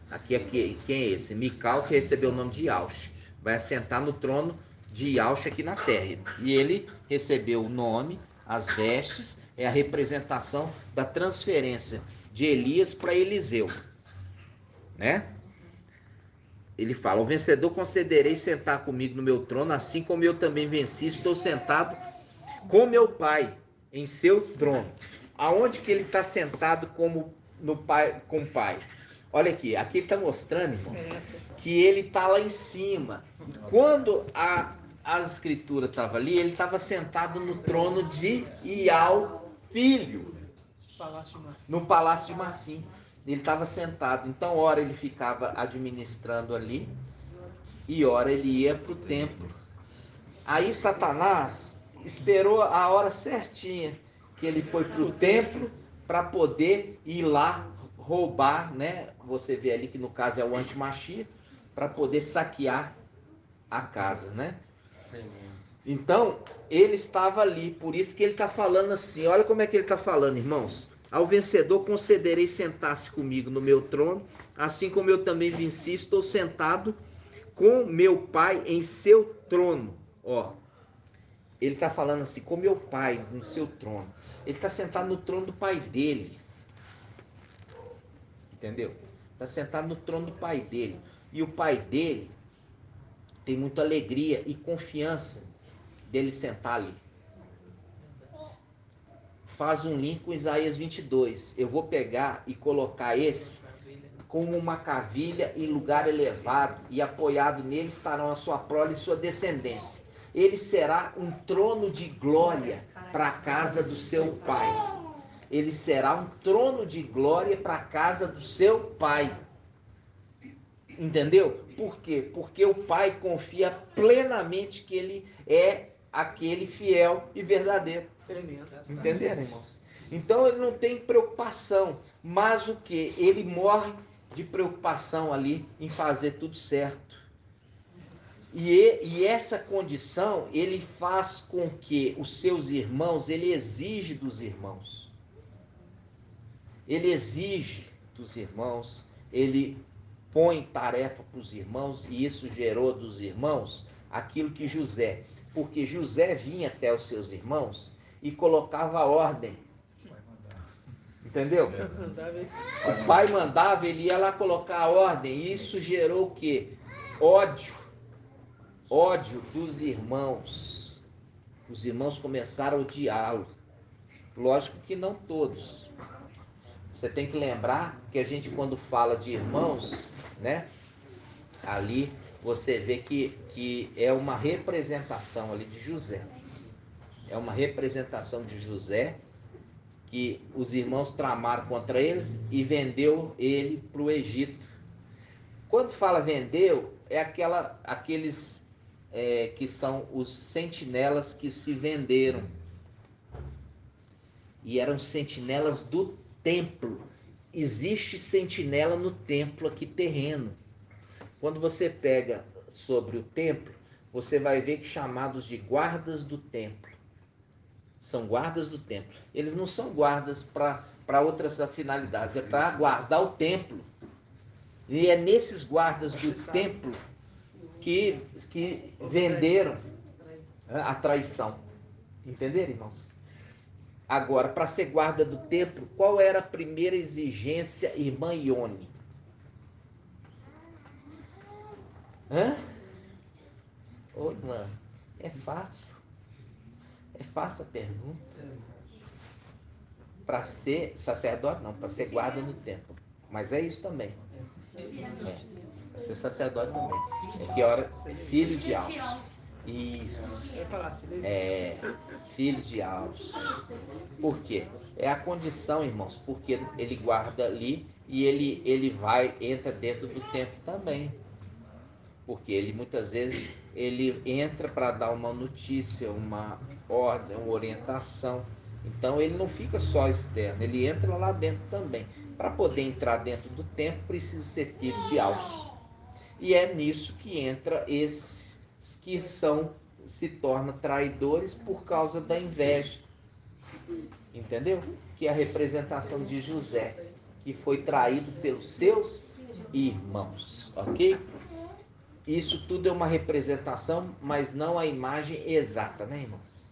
Aqui, quem é esse? Mical, que recebeu o nome de Yaush. Vai assentar no trono de Yaush aqui na terra. E ele recebeu o nome, as vestes, é a representação da transferência de Elias para Eliseu. Né? Ele fala, o vencedor concederei sentar comigo no meu trono, assim como eu também venci, estou sentado com meu pai em seu trono. Aonde que ele está sentado com o pai? Olha aqui ele está mostrando, irmãos, que ele está lá em cima. Quando as escrituras estavam ali, ele estava sentado no trono de Ial, filho, no Palácio de Marfim. Ele estava sentado. Então, ora ele ficava administrando ali e ora ele ia para o templo. Aí Satanás esperou a hora certinha que ele foi para o templo para poder ir lá roubar, né? Você vê ali que no caso é o antimachia, para poder saquear a casa, né? Então, ele estava ali, por isso que ele está falando assim, olha como é que ele está falando, irmãos. Ao vencedor concederei sentar-se comigo no meu trono, assim como eu também venci, estou sentado com meu pai em seu trono. Ó, ele está falando assim, com meu pai no seu trono. Ele está sentado no trono do pai dele. Entendeu? Está sentado no trono do pai dele. E o pai dele tem muita alegria e confiança dele sentar ali. Faz um link com Isaías 22. Eu vou pegar e colocar esse como uma cavilha em lugar elevado, e apoiado nele estarão a sua prole e sua descendência. Ele será um trono de glória para a casa do seu pai. Ele será um trono de glória para a casa do seu pai. Entendeu? Por quê? Porque o pai confia plenamente que ele é aquele fiel e verdadeiro. Entenderam, irmãos? Então ele não tem preocupação, mas o que? Ele morre de preocupação ali em fazer tudo certo. E essa condição ele faz com que os seus irmãos, ele exige dos irmãos. Ele exige dos irmãos, ele põe tarefa para os irmãos, e isso gerou dos irmãos aquilo que José, porque José vinha até os seus irmãos e colocava ordem. Entendeu? O pai mandava, ele ia lá colocar a ordem, e isso gerou o quê? Ódio. Ódio dos irmãos. Os irmãos começaram a odiá-lo. Lógico que não todos. Você tem que lembrar que a gente, quando fala de irmãos, né? Ali você vê que é uma representação ali de José. É uma representação de José, que os irmãos tramaram contra eles e vendeu ele para o Egito. Quando fala vendeu, é aqueles que são os sentinelas que se venderam. E eram sentinelas do templo. Existe sentinela no templo aqui terreno. Quando você pega sobre o templo, você vai ver que chamados de guardas do templo. São guardas do templo. Eles não são guardas para outras finalidades, é para guardar o templo. E é nesses guardas do templo que venderam a traição. Entenderam, irmãos? Agora, para ser guarda do templo, qual era a primeira exigência, irmã Ione? Ô, irmã, é fácil. É fácil a pergunta. Para ser sacerdote, não, para ser guarda no templo. Mas é isso também. Para ser sacerdote também. É que hora? Filho de Alves. Isso. Filho de Alves. Por quê? É a condição, irmãos, porque ele guarda ali e ele entra dentro do templo também. Porque ele muitas vezes ele entra para dar uma notícia, uma ordem, uma orientação. Então ele não fica só externo, ele entra lá dentro também. Para poder entrar dentro do templo, precisa ser filho de Alves. E é nisso que entra esses que se tornam traidores por causa da inveja. Entendeu? Que é a representação de José, que foi traído pelos seus irmãos. Ok? Isso tudo é uma representação, mas não a imagem exata, né, irmãos?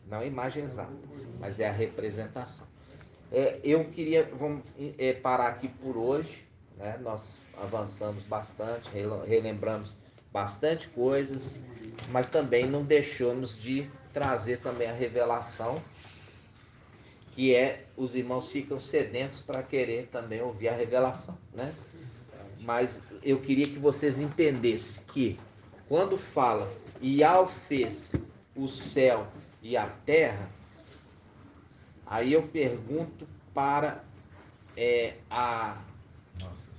Não a imagem exata, mas é a representação. Eu queria, vamos parar aqui por hoje, né? Nós avançamos bastante, relembramos bastante coisas, mas também não deixamos de trazer também a revelação, que os irmãos ficam sedentos para querer também ouvir a revelação, né? Mas eu queria que vocês entendessem que quando fala Iau fez o céu e a terra, aí eu pergunto para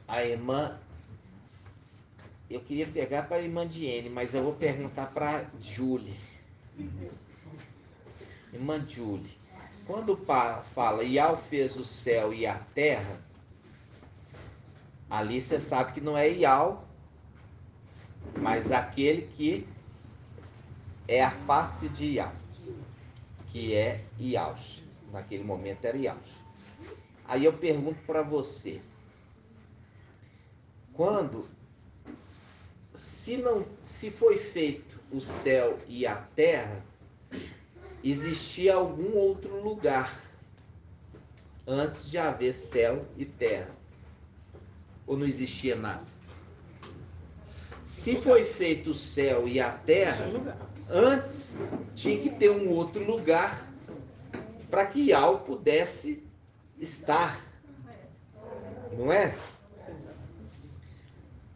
a irmã, eu queria pegar para a irmã Diene, mas eu vou perguntar para Julie. Irmã Julie, quando fala Iau fez o céu e a terra, ali você sabe que não é Iau, mas aquele que é a face de Iau, que é Iaush. Naquele momento era Iaush. Aí eu pergunto para você, se foi feito o céu e a terra, existia algum outro lugar antes de haver céu e terra? Ou não existia nada? Se foi feito o céu e a terra, antes tinha que ter um outro lugar para que Iau pudesse estar. Não é?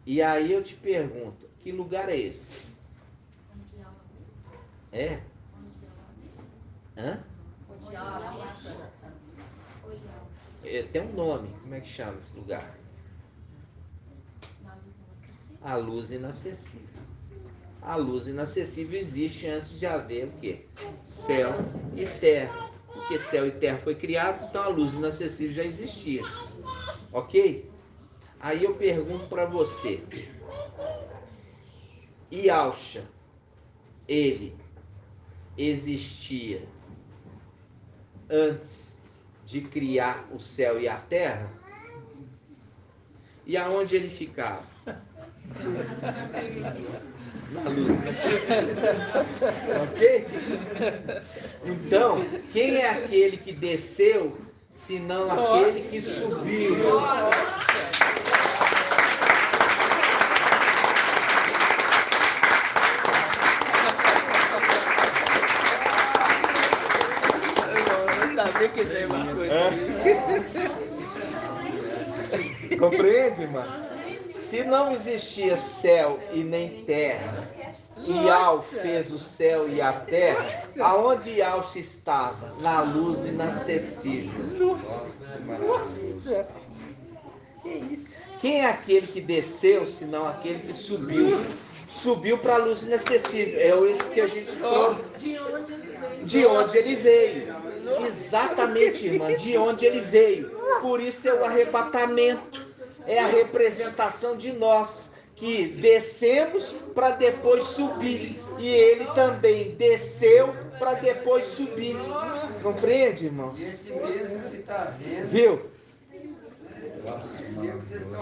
E aí eu te pergunto, que lugar é esse? Tem um nome, como é que chama esse lugar? A luz inacessível. A luz inacessível existe antes de haver o quê? Céu e terra. porque céu e terra foi criado, então a luz inacessível já existia. Ok? Aí eu pergunto para você, Yahshua, ele existia antes de criar o céu e a terra? E aonde ele ficava? Na luz inacessível. Ok? Então, quem é aquele que desceu, senão aquele que subiu? Eu sabia que isso é uma coisa. Compreende, irmão? Se não existia céu e nem terra, e Yahweh fez o céu e a terra, aonde Yahweh estava? Na luz inacessível. Nossa! Que isso? Quem é aquele que desceu, senão aquele que subiu? Subiu para a luz inacessível. É isso que a gente trouxe. De onde ele veio. Exatamente, irmã, de onde ele veio. Por isso é o arrebatamento. É a representação de nós, que descemos para depois subir. E ele também desceu para depois subir. Compreende, irmãos? Viu?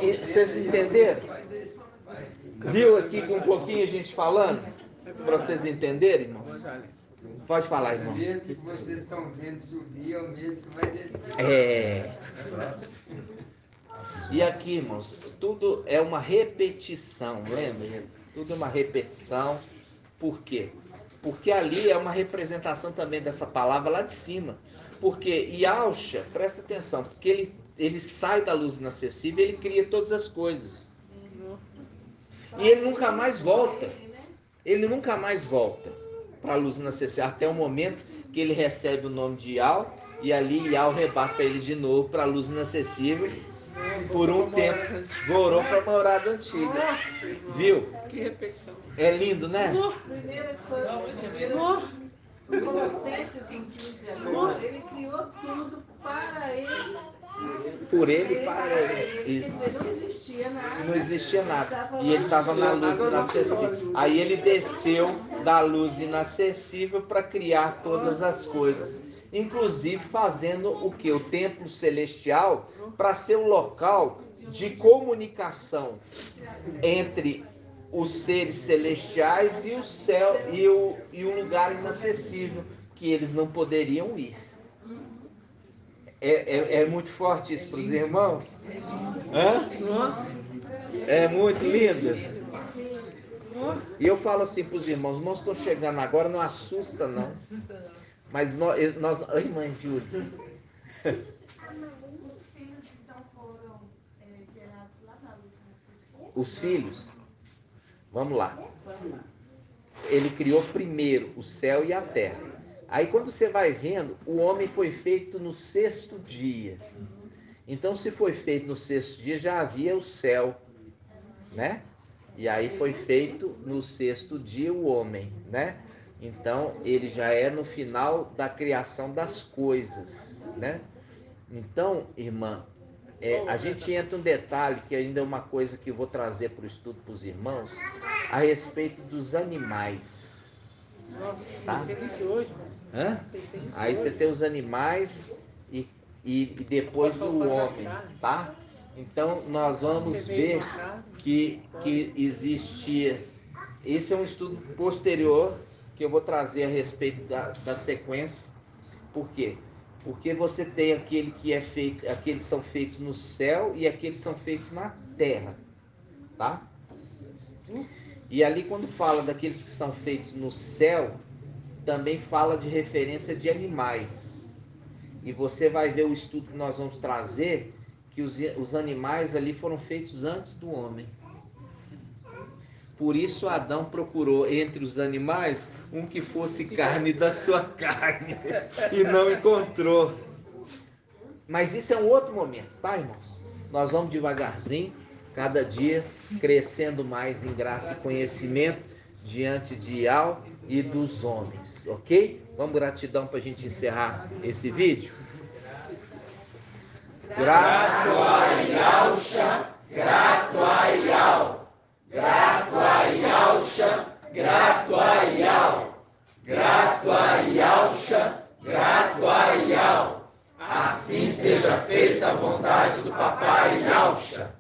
E vocês entenderam? Viu aqui com um pouquinho a gente falando? Para vocês entenderem, irmãos? Pode falar, irmão. O mesmo que vocês estão vendo subir é o mesmo que vai descer. É. E aqui, irmãos, tudo é uma repetição, lembra? Tudo é uma repetição. Por quê? Porque ali é uma representação também dessa palavra lá de cima. Porque Yahshua, presta atenção, porque ele sai da luz inacessível e ele cria todas as coisas. E ele nunca mais volta. Ele nunca mais volta para a luz inacessível, até o momento que ele recebe o nome de Yahweh, e ali Yahweh rebata ele de novo para a luz inacessível. Por um tempo, voltou para a morada antiga. Viu? Que repetição. É lindo, né? Colossenses 15:19, ele criou tudo para ele. Por ele e para ele. Isso. Não existia nada. Não existia nada. E ele estava na luz inacessível. Aí ele desceu da luz inacessível para criar todas as coisas. Inclusive fazendo o que? O templo celestial para ser o local de comunicação entre os seres celestiais e o céu e o lugar inacessível que eles não poderiam ir. É muito forte isso para os irmãos? Hã? É muito lindo. E eu falo assim para os irmãos estão chegando agora, não assusta não. Mas nós ai, mãe Júlia. Os filhos então foram gerados lá na luz inacessível? Os filhos? Vamos lá. Ele criou primeiro o céu e a terra. Aí quando você vai vendo, o homem foi feito no 6º dia. Então se foi feito no 6º dia, já havia o céu, né? E aí foi feito no 6º dia o homem, né? Então ele já é no final da criação das coisas, né? Então, irmã, a gente entra um detalhe que ainda é uma coisa que eu vou trazer para o estudo para os irmãos, a respeito dos animais. Tá? Pensei nisso hoje. Hã? Aí você tem os animais e depois o homem, tá? Então nós vamos ver que existia. Esse é um estudo posterior que eu vou trazer a respeito da sequência. Por quê? Porque você tem aquele que é feito, aqueles são feitos no céu e aqueles são feitos na terra, tá? E ali quando fala daqueles que são feitos no céu, também fala de referência de animais. E você vai ver o estudo que nós vamos trazer, que os animais ali foram feitos antes do homem. Por isso Adão procurou entre os animais um que fosse carne da sua carne e não encontrou. Mas isso é um outro momento, tá, irmãos? Nós vamos devagarzinho, cada dia crescendo mais em graça e conhecimento diante de Yahweh, e dos homens, ok? Vamos gratidão para a gente encerrar esse vídeo. Grato a Yahusha, grato a Yah, grato a Yahusha, grato a Yah, grato a Yahusha, grato a Yah. Assim seja feita a vontade do Papai Yahusha.